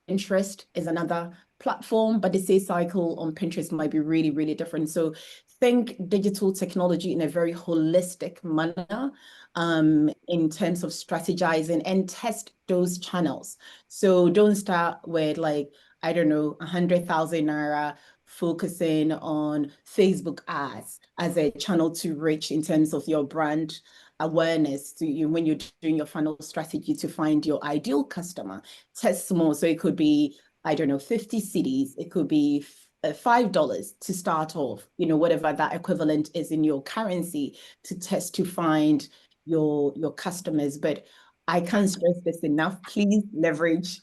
Pinterest is another platform, but the sales cycle on Pinterest might be really, really different. So think digital technology in a very holistic manner in terms of strategizing and test those channels. So don't start with like, I don't know, 100,000 naira focusing on Facebook ads as a channel to reach in terms of your brand awareness to you when you're doing your funnel strategy to find your ideal customer. Test small. So it could be, I don't know, 50 cities. It could be $5 to start off, whatever that equivalent is in your currency to test to find your customers. But I can't stress this enough. Please leverage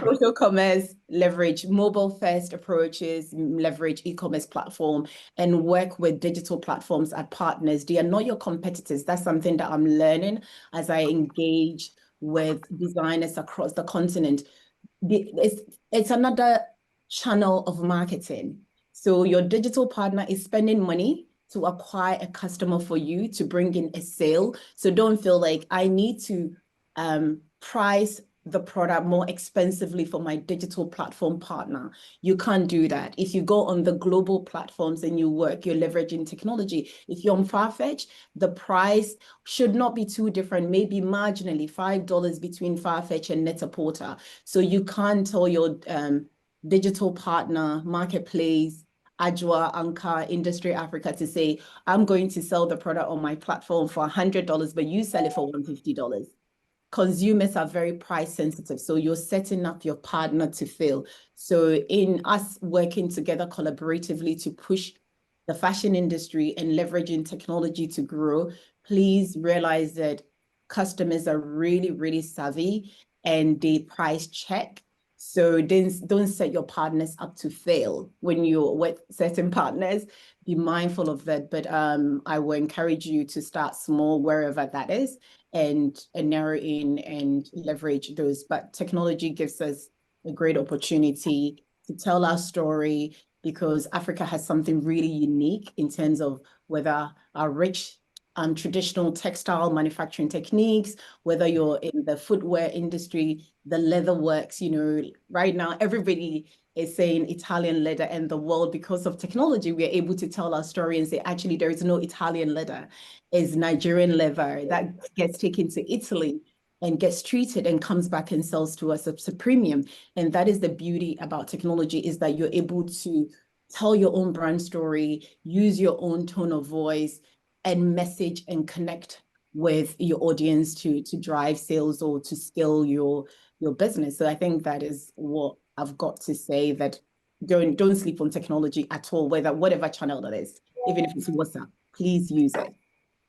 social commerce, leverage mobile first approaches, leverage e-commerce platform, and work with digital platforms as partners. They are not your competitors. That's something that I'm learning as I engage with designers across the continent. It's another channel of marketing. So your digital partner is spending money to acquire a customer for you to bring in a sale. So don't feel like I need to price the product more expensively for my digital platform partner. You can't do that. If you go on the global platforms and you work, you're leveraging technology. If you're on Farfetch, the price should not be too different, maybe marginally $5 between Farfetch and Net-a-Porter. So you can't tell your digital partner, marketplace, Ajwa, Anchor, Industry Africa to say, I'm going to sell the product on my platform for $100, but you sell it for $150. Consumers are very price sensitive. So you're setting up your partner to fail. So in us working together collaboratively to push the fashion industry and leveraging technology to grow, please realize that customers are really, really savvy and they price check. So don't set your partners up to fail when you're with certain partners. Be mindful of that. But I will encourage you to start small wherever that is and narrow in and leverage those. But technology gives us a great opportunity to tell our story because Africa has something really unique in terms of whether our rich traditional textile manufacturing techniques, whether you're in the footwear industry, the leather works, right now everybody is saying Italian leather and the world. Because of technology, we're able to tell our story and say, actually, there is no Italian leather. It's Nigerian leather that gets taken to Italy and gets treated and comes back and sells to us as a premium. And that is the beauty about technology, is that you're able to tell your own brand story, use your own tone of voice, and message and connect with your audience to drive sales or to scale your business. So I think that is what I've got to say, that don't sleep on technology at all, whatever channel that is, even if it's WhatsApp, please use it.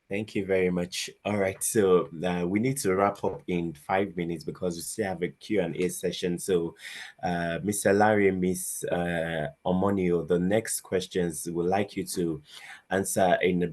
Thank you very much. All right, so we need to wrap up in 5 minutes because we still have a Q&A session. So Mr. Lanre, Miss Omonigho, the next questions we'd like you to answer in a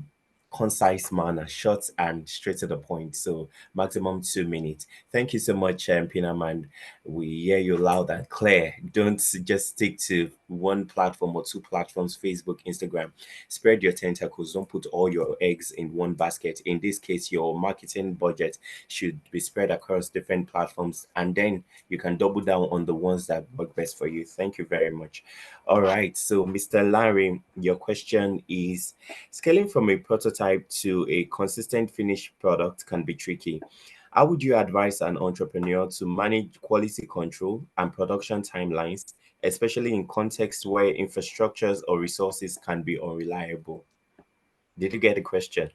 concise manner, short and straight to the point. So maximum 2 minutes. Thank you so much, Pinaman. We hear you loud and clear. Don't just stick to one platform or two platforms, Facebook, Instagram. Spread your tentacles. Don't put all your eggs in one basket. In this case, your marketing budget should be spread across different platforms, and then you can double down on the ones that work best for you. Thank you very much. All right. So, Mr. Larry, your question is scaling from a prototype to a consistent finished product can be tricky. How would you advise an entrepreneur to manage quality control and production timelines, especially in contexts where infrastructures or resources can be unreliable? Did you get the question?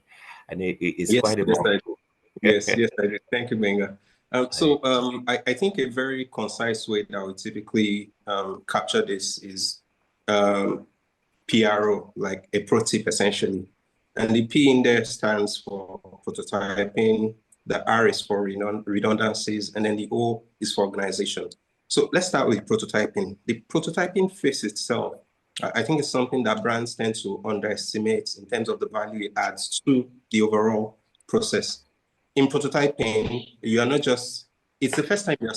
And it's Yes, quite a yes, I mouthful. do. Yes, I do. Thank you, Benga. I think a very concise way that we typically capture this is PRO, like a pro tip essentially. And the P in there stands for prototyping, the R is for redundancies, and then the O is for organization. So let's start with prototyping. The prototyping phase itself, I think it's something that brands tend to underestimate in terms of the value it adds to the overall process. In prototyping, you are not just, it's the first time you're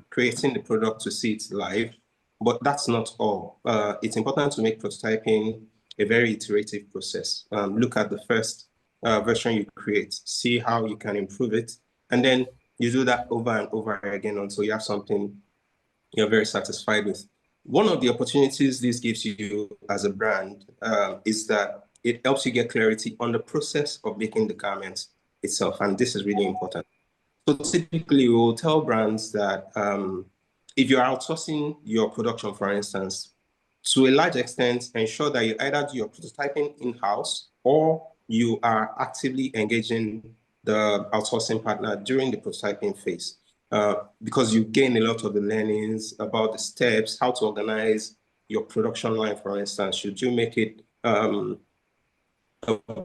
creating the product to see it live, but that's not all. It's important to make prototyping a very iterative process. Look at the first version you create, see how you can improve it, and then you do that over and over again until you have something you're very satisfied with. One of the opportunities this gives you as a brand is that it helps you get clarity on the process of making the garments itself, and this is really important. So typically, we will tell brands that if you're outsourcing your production, for instance, to a large extent, ensure that you either do your prototyping in-house or you are actively engaging the outsourcing partner during the prototyping phase. Because you gain a lot of the learnings about the steps, how to organize your production line, for instance. Should you make it a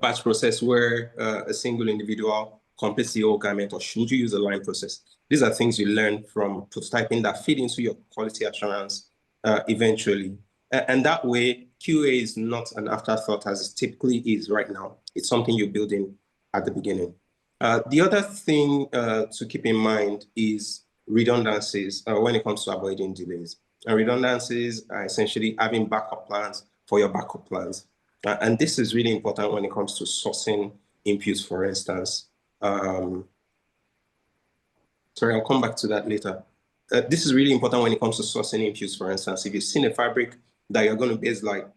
batch process where a single individual completes the whole garment, or should you use a line process? These are things you learn from prototyping that feed into your quality assurance eventually. And that way, QA is not an afterthought as it typically is right now. It's something you build in at the beginning. The other thing to keep in mind is redundancies when it comes to avoiding delays. And redundancies are essentially having backup plans for your backup plans. And this is really important when it comes to sourcing inputs, for instance. Sorry, I'll come back to that later. This is really important when it comes to sourcing inputs, for instance. If you've seen a fabric that you're going to base like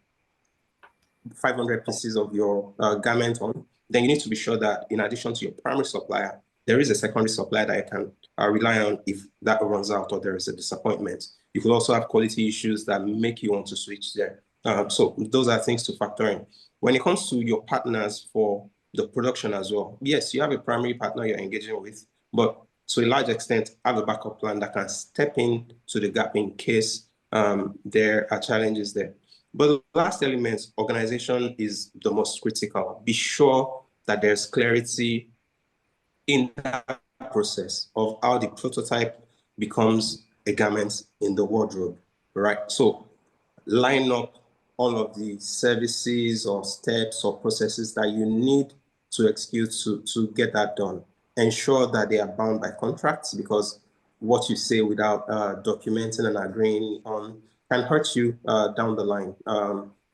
500 pieces of your garment on, then you need to be sure that in addition to your primary supplier, there is a secondary supplier that you can rely on if that runs out or there is a disappointment. You could also have quality issues that make you want to switch there. So those are things to factor in. When it comes to your partners for the production as well, yes, you have a primary partner you're engaging with, but to a large extent, have a backup plan that can step in to the gap in case there are challenges there. But the last element, organization, is the most critical. Be sure that there's clarity in that process of how the prototype becomes a garment in the wardrobe, right? So line up all of the services or steps or processes that you need to execute to get that done. Ensure that they are bound by contracts, because what you say without documenting and agreeing on can hurt you down the line.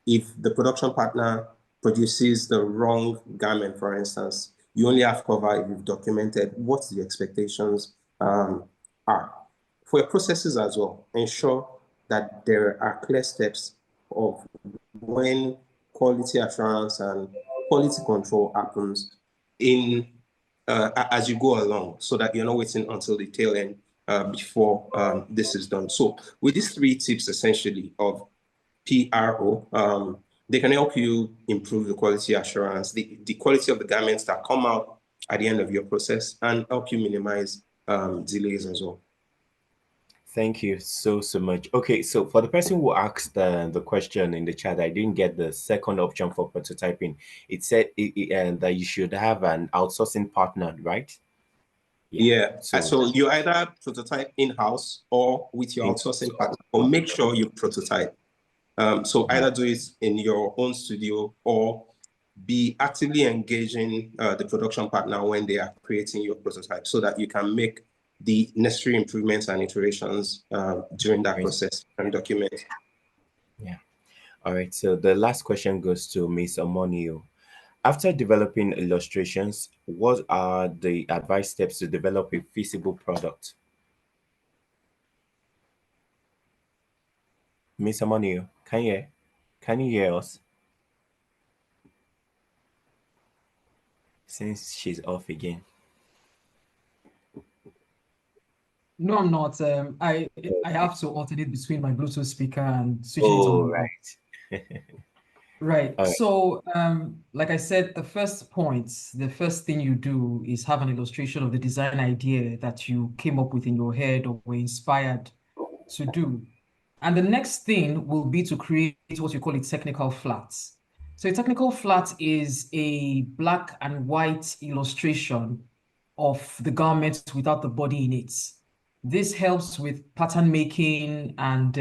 If the production partner produces the wrong garment, for instance, you only have cover if you've documented what the expectations are. For your processes as well, ensure that there are clear steps of when quality assurance and quality control happens in as you go along, so that you're not waiting until the tail end before this is done. So with these 3 tips essentially of PRO, they can help you improve the quality assurance, the quality of the garments that come out at the end of your process, and help you minimize delays as well. Thank you so much. Okay, so for the person who asked the question in the chat, I didn't get the second option for prototyping. It said that you should have an outsourcing partner, right? Yeah. So you either prototype in-house or with your outsourcing partner, or make sure you prototype. So either do it in your own studio or be actively engaging the production partner when they are creating your prototype so that you can make the necessary improvements and iterations during that process and document. Yeah. All right. So the last question goes to Ms. Omonigho. After developing illustrations, what are the advice steps to develop a feasible product? Ms. Omonigho, can you hear us? Since she's off again. No, I'm not. I have to alternate between my Bluetooth speaker and switching it Oh, on. right. Right. All right. So, like I said, the first thing you do is have an illustration of the design idea that you came up with in your head or were inspired to do. And the next thing will be to create what you call a technical flat. So a technical flat is a black and white illustration of the garment without the body in it. This helps with pattern making and,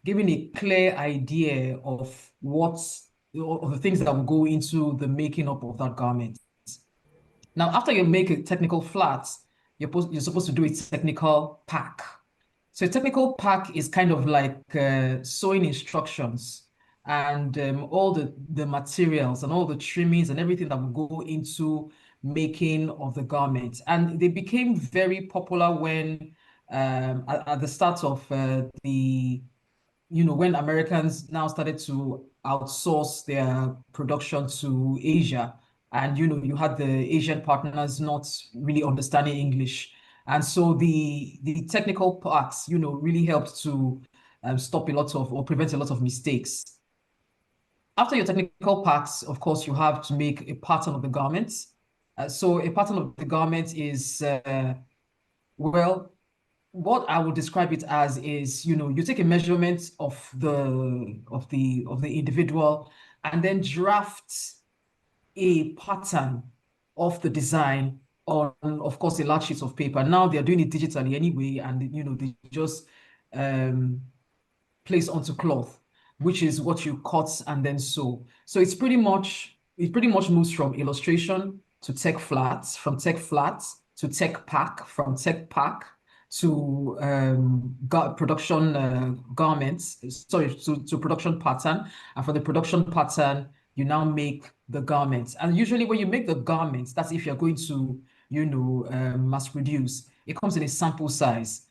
giving a clear idea of of the things that will go into the making up of that garment. Now, after you make a technical flat, you're supposed to do a technical pack. So a technical pack is kind of like sewing instructions and all the materials and all the trimmings and everything that will go into making of the garment. And they became very popular when at the start of when Americans now started to outsource their production to Asia. And, you had the Asian partners not really understanding English. And so the technical parts, really helped to stop a lot of or prevent a lot of mistakes. After your technical parts, of course, you have to make a pattern of the garments. So a pattern of the garment is, well, what I would describe it as is, you take a measurement of the individual and then draft a pattern of the design on, of course, a large sheet of paper. Now they're doing it digitally anyway, and they just place onto cloth, which is what you cut and then sew. So it pretty much moves from illustration to tech flats, from tech flats to tech pack, from tech pack to production garments, sorry, to production pattern. And for the production pattern, you now make the garments. And usually when you make the garments, that's if you're going to, mass produce, it comes in a sample size.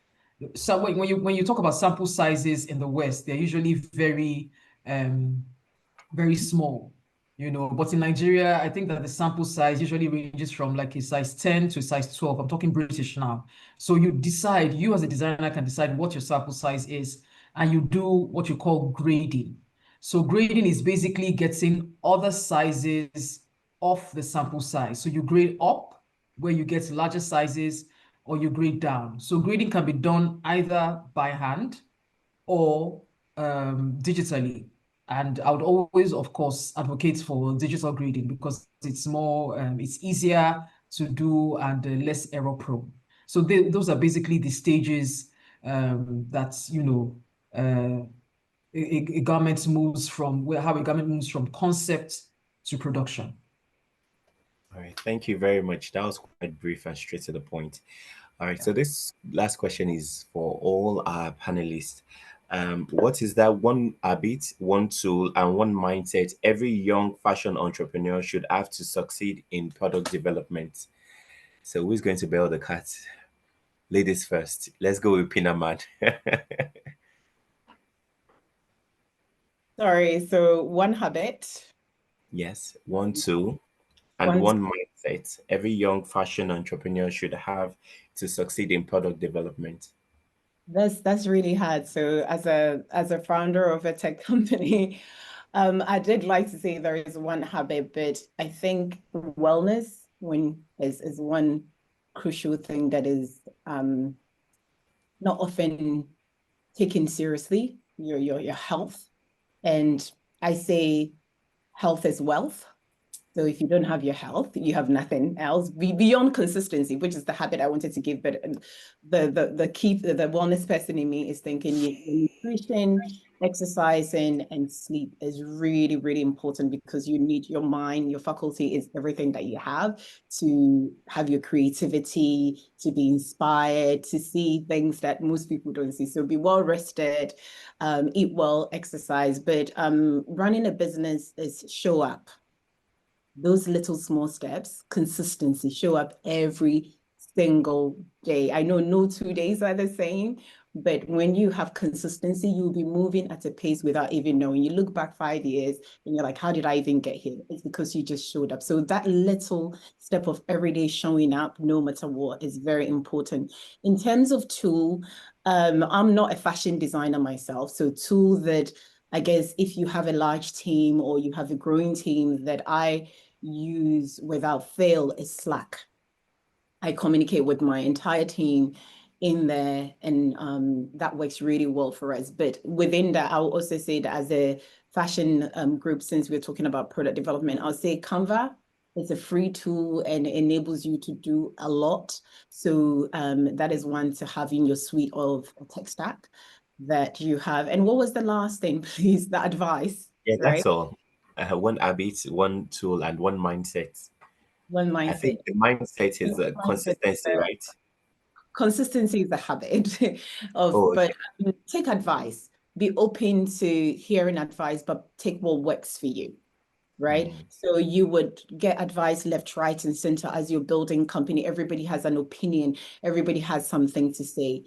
So when you talk about sample sizes in the West, they're usually very, very small, but in Nigeria, I think that the sample size usually ranges from like a size 10 to a size 12. I'm talking British now. So you as a designer can decide what your sample size is, and you do what you call grading. So grading is basically getting other sizes off the sample size. So you grade up where you get larger sizes, or you grade down. So grading can be done either by hand or digitally. And I would always, of course, advocate for digital grading because it's more, it's easier to do and less error prone. So those are basically the stages that, a garment moves from, how a garment moves from concept to production. All right. Thank you very much. That was quite brief and straight to the point. All right. So this last question is for all our panelists. What is that one habit, one tool, and one mindset every young fashion entrepreneur should have to succeed in product development? So who's going to bail the cat? Ladies first. Let's go with Pinaman. Sorry, so one habit. Yes, one tool, and one mindset every young fashion entrepreneur should have to succeed in product development. That's really hard. So as a founder of a tech company, I did like to say there is one habit, but I think wellness is one crucial thing that is not often taken seriously, your health. And I say health is wealth. So if you don't have your health, you have nothing else beyond consistency, which is the habit I wanted to give. But the key, the wellness person in me is thinking your nutrition, exercising, and sleep is really, really important, because you need your mind, your faculty is everything that you have to have your creativity, to be inspired, to see things that most people don't see. So be well rested, eat well, exercise. But running a business is show up. Those little small steps, consistency, show up every single day. I know no 2 days are the same, but when you have consistency, you'll be moving at a pace without even knowing. You look back 5 years and you're like, how did I even get here? It's because you just showed up. So that little step of every day showing up, no matter what, is very important. In terms of tool, I'm not a fashion designer myself. So tool that I guess if you have a large team or you have a growing team that I use without fail is Slack. I communicate with my entire team in there, and that works really well for us. But within that, I'll also say that as a fashion group, since we're talking about product development, I'll say Canva is a free tool and enables you to do a lot. So that is one to have in your suite of tech stack that you have. And what was the last thing, please? The advice. Yeah, right? that's all. One habit, one tool, and one mindset. One mindset. I think the mindset is consistency, right? Consistency is a habit of, but take advice. Be open to hearing advice, but take what works for you, right? So you would get advice left, right, and center as you're building company. Everybody has an opinion. Everybody has something to say.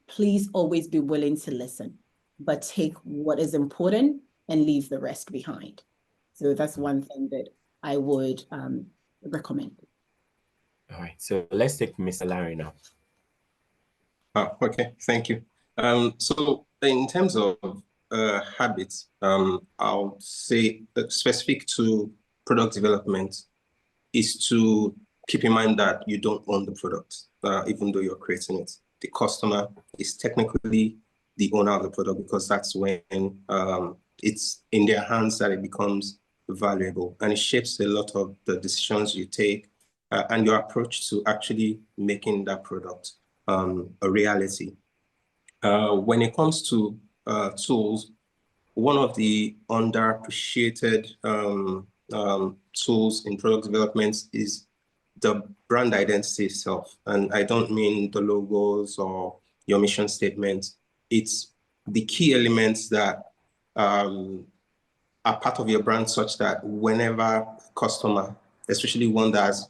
Please always be willing to listen, but take what is important and leave the rest behind. So that's one thing that I would recommend. All right, so let's take Mr. Lanre now. Okay, thank you. So in terms of habits, I'll say specific to product development is to keep in mind that you don't own the product, even though you're creating it. The customer is technically the owner of the product, because that's when it's in their hands that it becomes valuable, and it shapes a lot of the decisions you take and your approach to actually making that product a reality. When it comes to tools, one of the underappreciated tools in product development is the brand identity itself. And I don't mean the logos or your mission statement. It's the key elements that are part of your brand, such that whenever a customer, especially one that's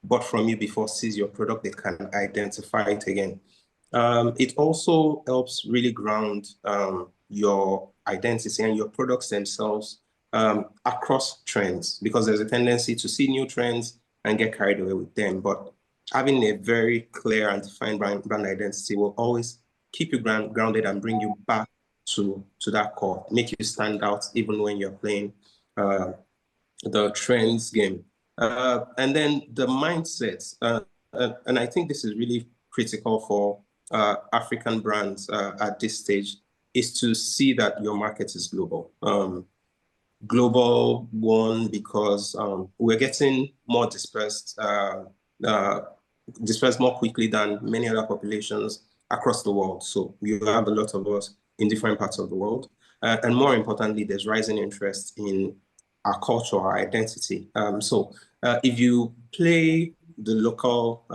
bought from you before, sees your product, they can identify it again. It also helps really ground your identity and your products themselves across trends, because there's a tendency to see new trends and get carried away with them. But having a very clear and defined brand identity will always keep you grounded and bring you back to that core, make you stand out even when you're playing the trends game. And then the mindset, and I think this is really critical for African brands at this stage, is to see that your market is global. Global, one, because we're getting more dispersed more quickly than many other populations across the world. So you have a lot of us in different parts of the world. And more importantly, there's rising interest in our culture, our identity. So if you play the local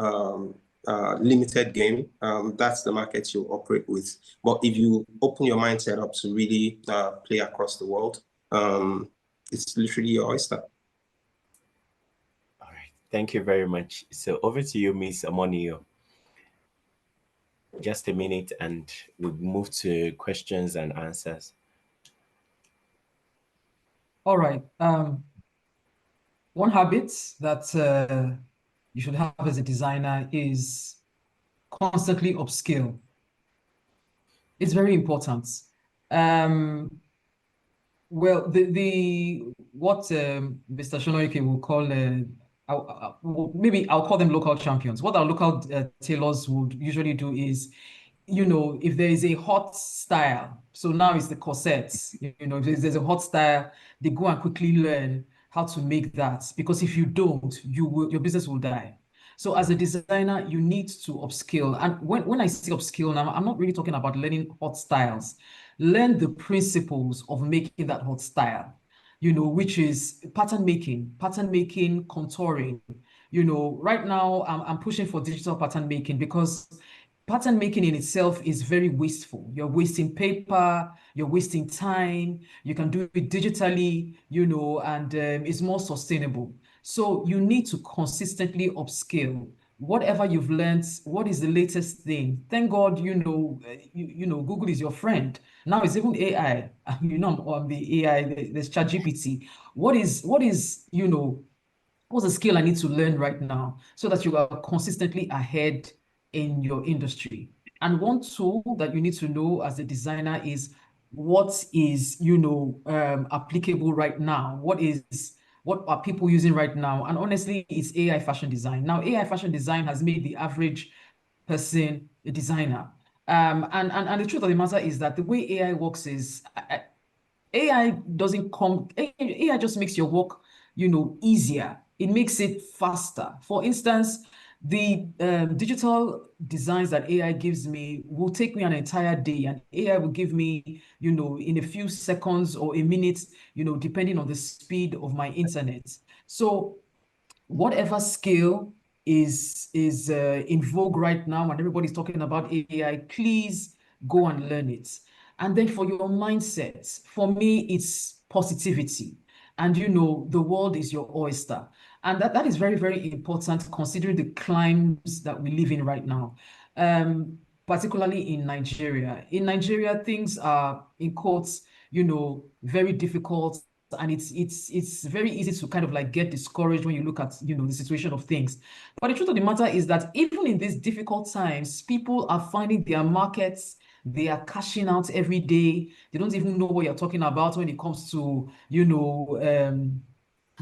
limited game, that's the market you operate with. But if you open your mindset up to really play across the world, it's literally your oyster. All right, thank you very much. So over to you, Ms. Omonigho. Just a minute and we'll move to questions and answers. All right. One habit that you should have as a designer is constantly upskill. It's very important. Well, what Mr. Shonoiki will call maybe I'll call them local champions. What our local tailors would usually do is, if there is a hot style, so now it's the corsets, if there's a hot style, they go and quickly learn how to make that, because if you don't, your business will die. So as a designer, you need to upskill. And when I say upskill now, I'm not really talking about learning hot styles. Learn the principles of making that hot style, which is pattern making, contouring. Right now I'm pushing for digital pattern making, because pattern making in itself is very wasteful. You're wasting paper, you're wasting time. You can do it digitally, and it's more sustainable. So you need to consistently upskill. Whatever you've learned, what is the latest thing? Thank God, Google is your friend. Now it's even AI. On the AI, there's ChatGPT. What's a skill I need to learn right now so that you are consistently ahead in your industry? And one tool that you need to know as a designer is what is, applicable right now. What are people using right now? And honestly, it's AI fashion design. Now, AI fashion design has made the average person a designer. And the truth of the matter is that the way AI works is AI doesn't come, AI just makes your work, easier. It makes it faster. For instance, the digital designs that AI gives me will take me an entire day, and AI will give me, in a few seconds or a minute, depending on the speed of my internet. So whatever skill is in vogue right now and everybody's talking about AI, please go and learn it. And then for your mindset, for me, it's positivity. And the world is your oyster. And that is very, very important considering the climes that we live in right now. Particularly in Nigeria. In Nigeria, things are, in quotes, very difficult, and it's very easy to kind of like get discouraged when you look at the situation of things. But the truth of the matter is that even in these difficult times, people are finding their markets. They are cashing out every day. They don't even know what you're talking about when it comes to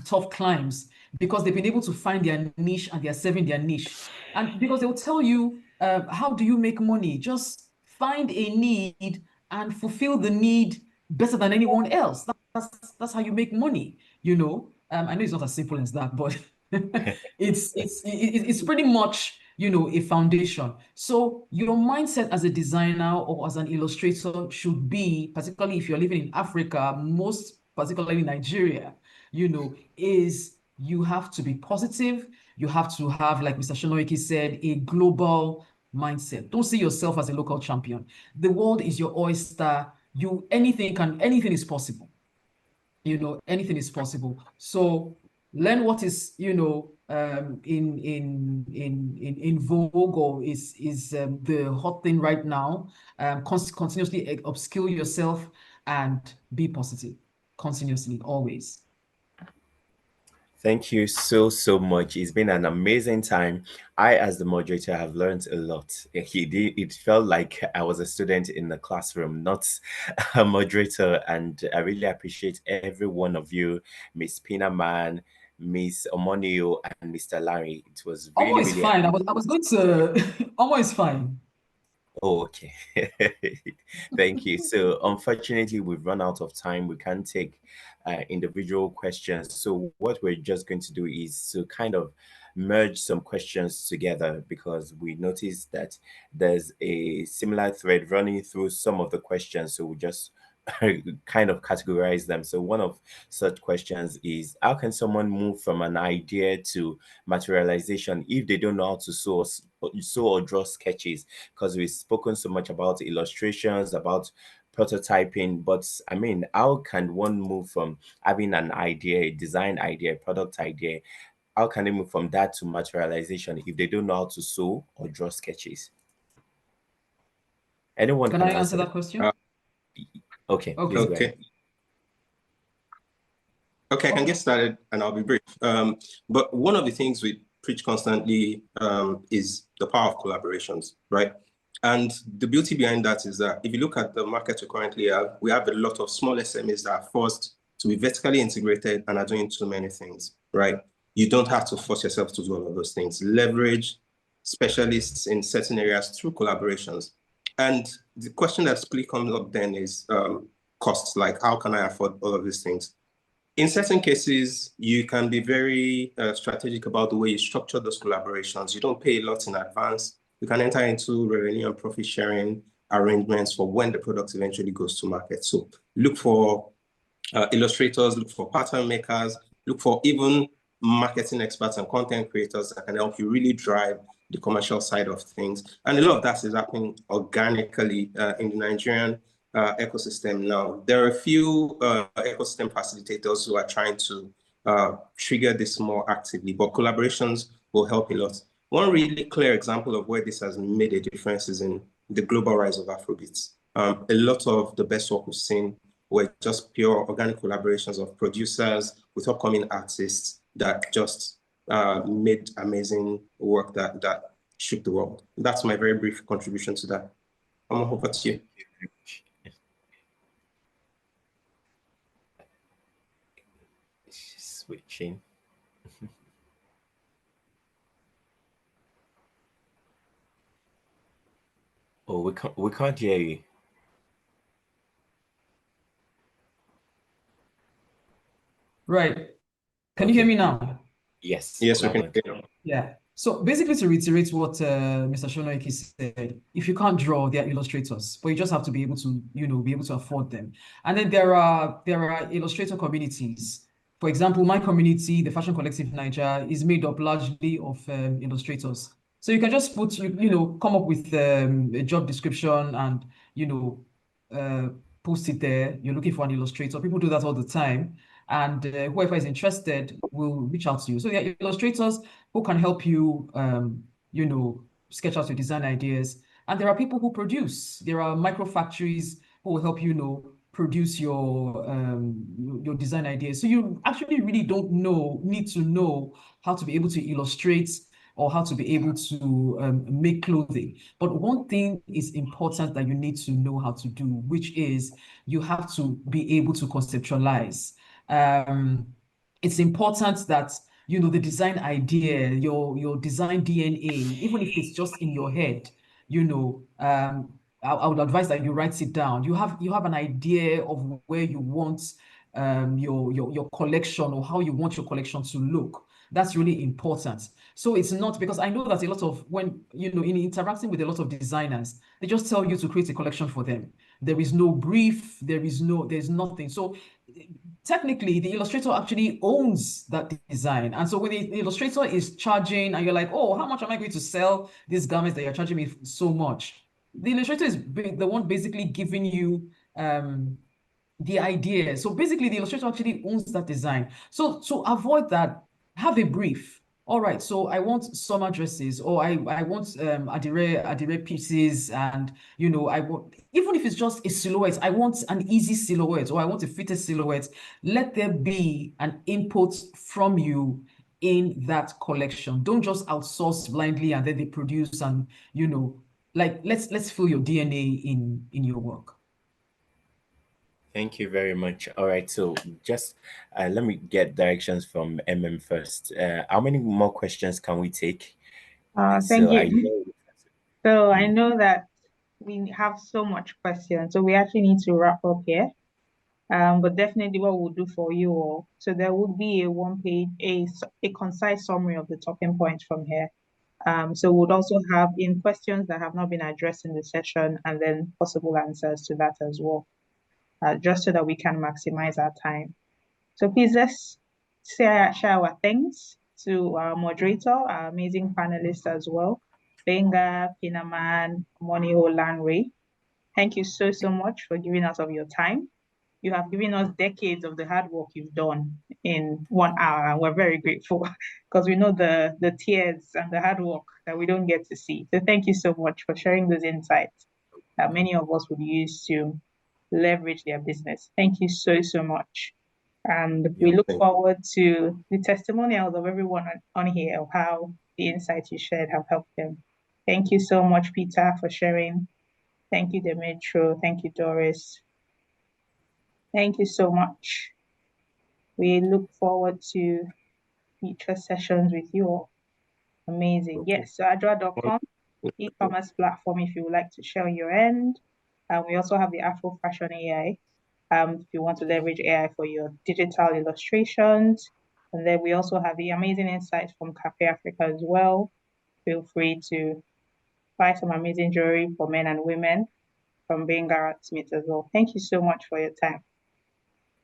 tough climbs, because they've been able to find their niche and they're serving their niche. And because they'll tell you, how do you make money? Just find a need and fulfill the need better than anyone else. That's how you make money, I know it's not as simple as that, but it's pretty much, a foundation. So your mindset as a designer or as an illustrator should be, particularly if you're living in Africa, most particularly Nigeria, is you have to be positive. You have to have, like Mr. Shonoiki said, a global mindset. Don't see yourself as a local champion. The world is your oyster. Anything is possible. Anything is possible. So learn what is, in vogue, or is the hot thing right now. Continuously upskill yourself and be positive continuously, always. Thank you so much. It's been an amazing time. I, as the moderator, have learned a lot. It felt like I was a student in the classroom, not a moderator. And I really appreciate every one of you, Miss Pinaman, Miss Omonigho, and Mr. Lanre. It was really, Almost really fine. I was going to almost fine. Oh, okay. Thank you. So, unfortunately, we've run out of time. We can't take individual questions. So, what we're just going to do is to kind of merge some questions together, because we noticed that there's a similar thread running through some of the questions. So, we just kind of categorize them. So, one of such questions is, how can someone move from an idea to materialization if they don't know how to sew or draw sketches? Because we've spoken so much about illustrations, about prototyping, but I mean, how can one move from having an idea, a design idea, a product idea, how can they move from that to materialization if they don't know how to sew or draw sketches? Anyone Can can I answer that question? Okay, Okay. please go ahead. Okay, I can get started and I'll be brief. But one of the things we preach constantly is the power of collaborations, right? And the beauty behind that is that if you look at the market we currently have, we have a lot of small SMEs that are forced to be vertically integrated and are doing too many things, right? You don't have to force yourself to do all of those things. Leverage specialists in certain areas through collaborations. And the question that comes up then is costs, like how can I afford all of these things? In certain cases, you can be very strategic about the way you structure those collaborations. You don't pay a lot in advance. You can enter into revenue and profit sharing arrangements for when the product eventually goes to market. So look for illustrators, look for pattern makers, look for even marketing experts and content creators that can help you really drive the commercial side of things. And a lot of that is happening organically in the Nigerian ecosystem now. There are a few ecosystem facilitators who are trying to trigger this more actively, but collaborations will help a lot. One really clear example of where this has made a difference is in the global rise of Afrobeats. A lot of the best work we've seen were just pure organic collaborations of producers with upcoming artists that just made amazing work that shook the world. That's my very brief contribution to that. Over to you. Switching. Oh, we can't hear you. Right. Can you hear me now? Yes. Yes, we can hear you. Yeah. So basically, to reiterate what Mr. Shonoiki said, if you can't draw, they are illustrators, but you just have to be able to, be able to afford them. And then there are illustrator communities. For example, my community, the Fashion Collective Niger, is made up largely of illustrators. So you can just put, come up with a job description and, post it there. You're looking for an illustrator. People do that all the time. And whoever is interested will reach out to you. So there are illustrators who can help you, sketch out your design ideas. And there are people who produce. There are micro factories who will help you, produce your design ideas. So you actually really don't need to know how to be able to illustrate or how to be able to make clothing. But one thing is important that you need to know how to do, which is you have to be able to conceptualize. It's important that the design idea, your design DNA, even if it's just in your head, I would advise that you write it down. You have an idea of where you want your collection or how you want your collection to look. That's really important. So it's not, because I know that a lot of in interacting with a lot of designers, they just tell you to create a collection for them. There is no brief, there's nothing. So technically, the illustrator actually owns that design. And so when the illustrator is charging and you're like, oh, how much am I going to sell these garments that you're charging me so much? The illustrator is the one basically giving you the idea. So basically, the illustrator actually owns that design. So to avoid that, have a brief. All right, so I want summer dresses, or I want adire pieces, and I want, even if it's just a silhouette, I want an easy silhouette, or I want a fitted silhouette. Let there be an input from you in that collection. Don't just outsource blindly and then they produce, and like let's feel your DNA in your work. Thank you very much. All right, so just let me get directions from first. How many more questions can we take? Thank you. So I know that we have so much questions, so we actually need to wrap up here. But definitely what we'll do for you all. So there would be a one-page, a concise summary of the talking points from here. So we'll also have in questions that have not been addressed in the session, and then possible answers to that as well, just so that we can maximize our time. So please let's share our thanks to our moderator, our amazing panelists as well, Benga, Pinaman, Omonigho, Lanre. Thank you so much for giving us of your time. You have given us decades of the hard work you've done in 1 hour, and we're very grateful because we know the tears and the hard work that we don't get to see. So thank you so much for sharing those insights that many of us would use to leverage their business. Thank you so much. And we look forward to the testimonials of everyone on here of how the insights you shared have helped them. Thank you so much, Peter, for sharing. Thank you, Demetrio. Thank you, Doris. Thank you so much. We look forward to future sessions with you all. Amazing. Yes, so adwoa.com, e-commerce platform if you would like to share on your end. And we also have the Afro Fashion AI if you want to leverage AI for your digital illustrations. And then we also have the amazing insights from Cafe Africa as well. Feel free to buy some amazing jewelry for men and women from Benga Smith as well. Thank you so much for your time.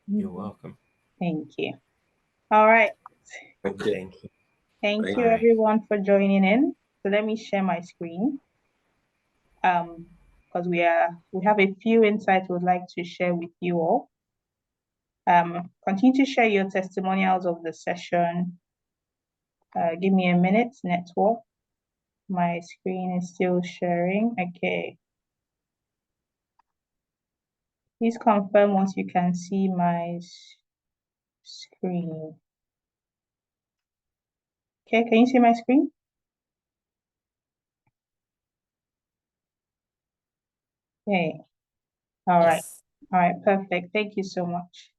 You're welcome. Thank you. All right. Thank you. Thank you. Thank you Bye. everyone for joining in. So let me share my screen. Because we have a few insights we'd like to share with you all. Continue to share your testimonials of the session. Give me a minute, network. My screen is still sharing. Okay. Please confirm once you can see my screen. Okay, can you see my screen? Okay. All right. Yes. All right, perfect. Thank you so much.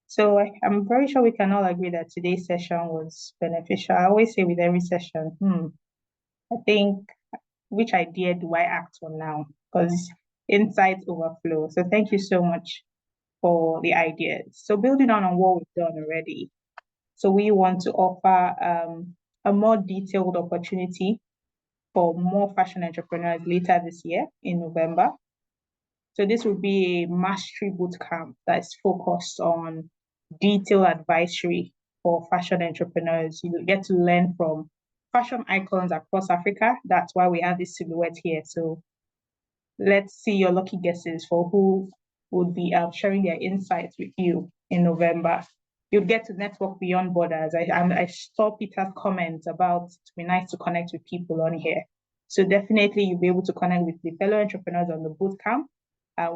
So I'm very sure we can all agree that today's session was beneficial. I always say with every session, I think, which idea do I act on now? Because insights overflow. So thank you so much for the ideas. So building on what we've done already. So we want to offer a more detailed opportunity for more fashion entrepreneurs later this year in November. So this will be a mastery bootcamp that's focused on detailed advisory for fashion entrepreneurs. You get to learn from fashion icons across Africa. That's why we have this silhouette here. So let's see your lucky guesses for who would be sharing their insights with you in November. You'll get to network beyond borders. I saw Peter's comments about it's be nice to connect with people on here. So definitely you'll be able to connect with the fellow entrepreneurs on the bootcamp.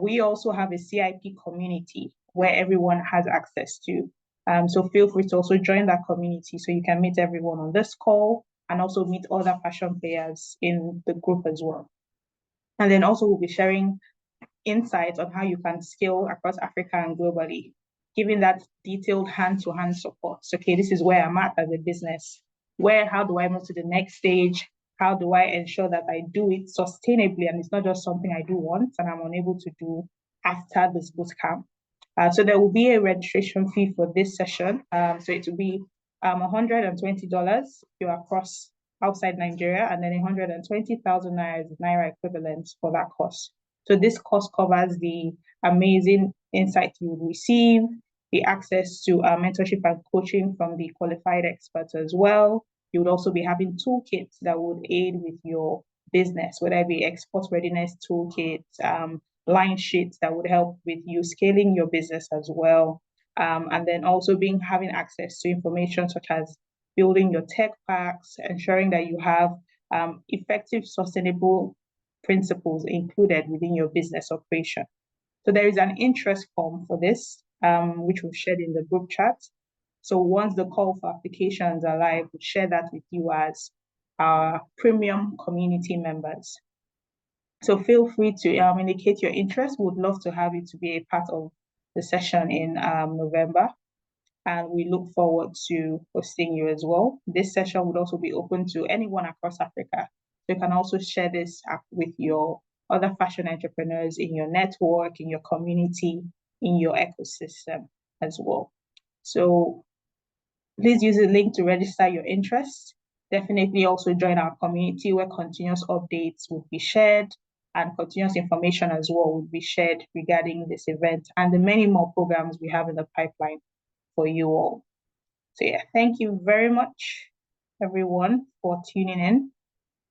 We also have a CIP community where everyone has access to. So feel free to also join that community so you can meet everyone on this call and also meet other fashion players in the group as well. And then also we'll be sharing insights on how you can scale across Africa and globally, giving that detailed hand-to-hand support. So, okay, this is where I'm at as a business. How do I move to the next stage? How do I ensure that I do it sustainably and it's not just something I do once and I'm unable to do after this bootcamp? So there will be a registration fee for this session. So it will be $120 if you're across outside Nigeria, and then 120,000 naira equivalent for that course. So this course covers the amazing insights you will receive, the access to mentorship and coaching from the qualified experts as well. You would also be having toolkits that would aid with your business, whether it be export readiness toolkits, line sheets that would help with you scaling your business as well. And then also having access to information such as building your tech packs, ensuring that you have effective, sustainable principles included within your business operation. So there is an interest form for this, which we've shared in the group chat. So once the call for applications are live, we'll share that with you as our premium community members. So feel free to indicate your interest. We'd love to have you to be a part of the session in November. And we look forward to hosting you as well. This session would also be open to anyone across Africa. So you can also share this app with your other fashion entrepreneurs in your network, in your community, in your ecosystem as well. So please use the link to register your interest. Definitely also join our community where continuous updates will be shared and continuous information as well will be shared regarding this event and the many more programs we have in the pipeline for you all. So yeah, thank you very much, everyone, for tuning in.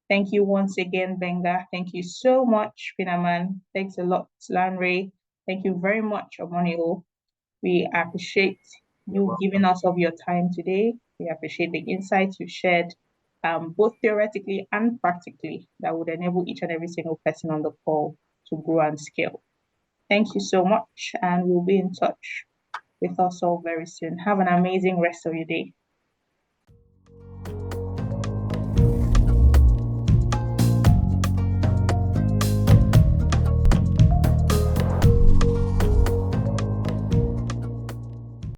Thank you once again, Benga. Thank you so much, Pinaman. Thanks a lot, Lanre. Thank you very much, Omonigho. We appreciate you giving us of your time today. We appreciate the insights you shared, both theoretically and practically, that would enable each and every single person on the call to grow and scale. Thank you so much, and we'll be in touch with us all very soon. Have an amazing rest of your day.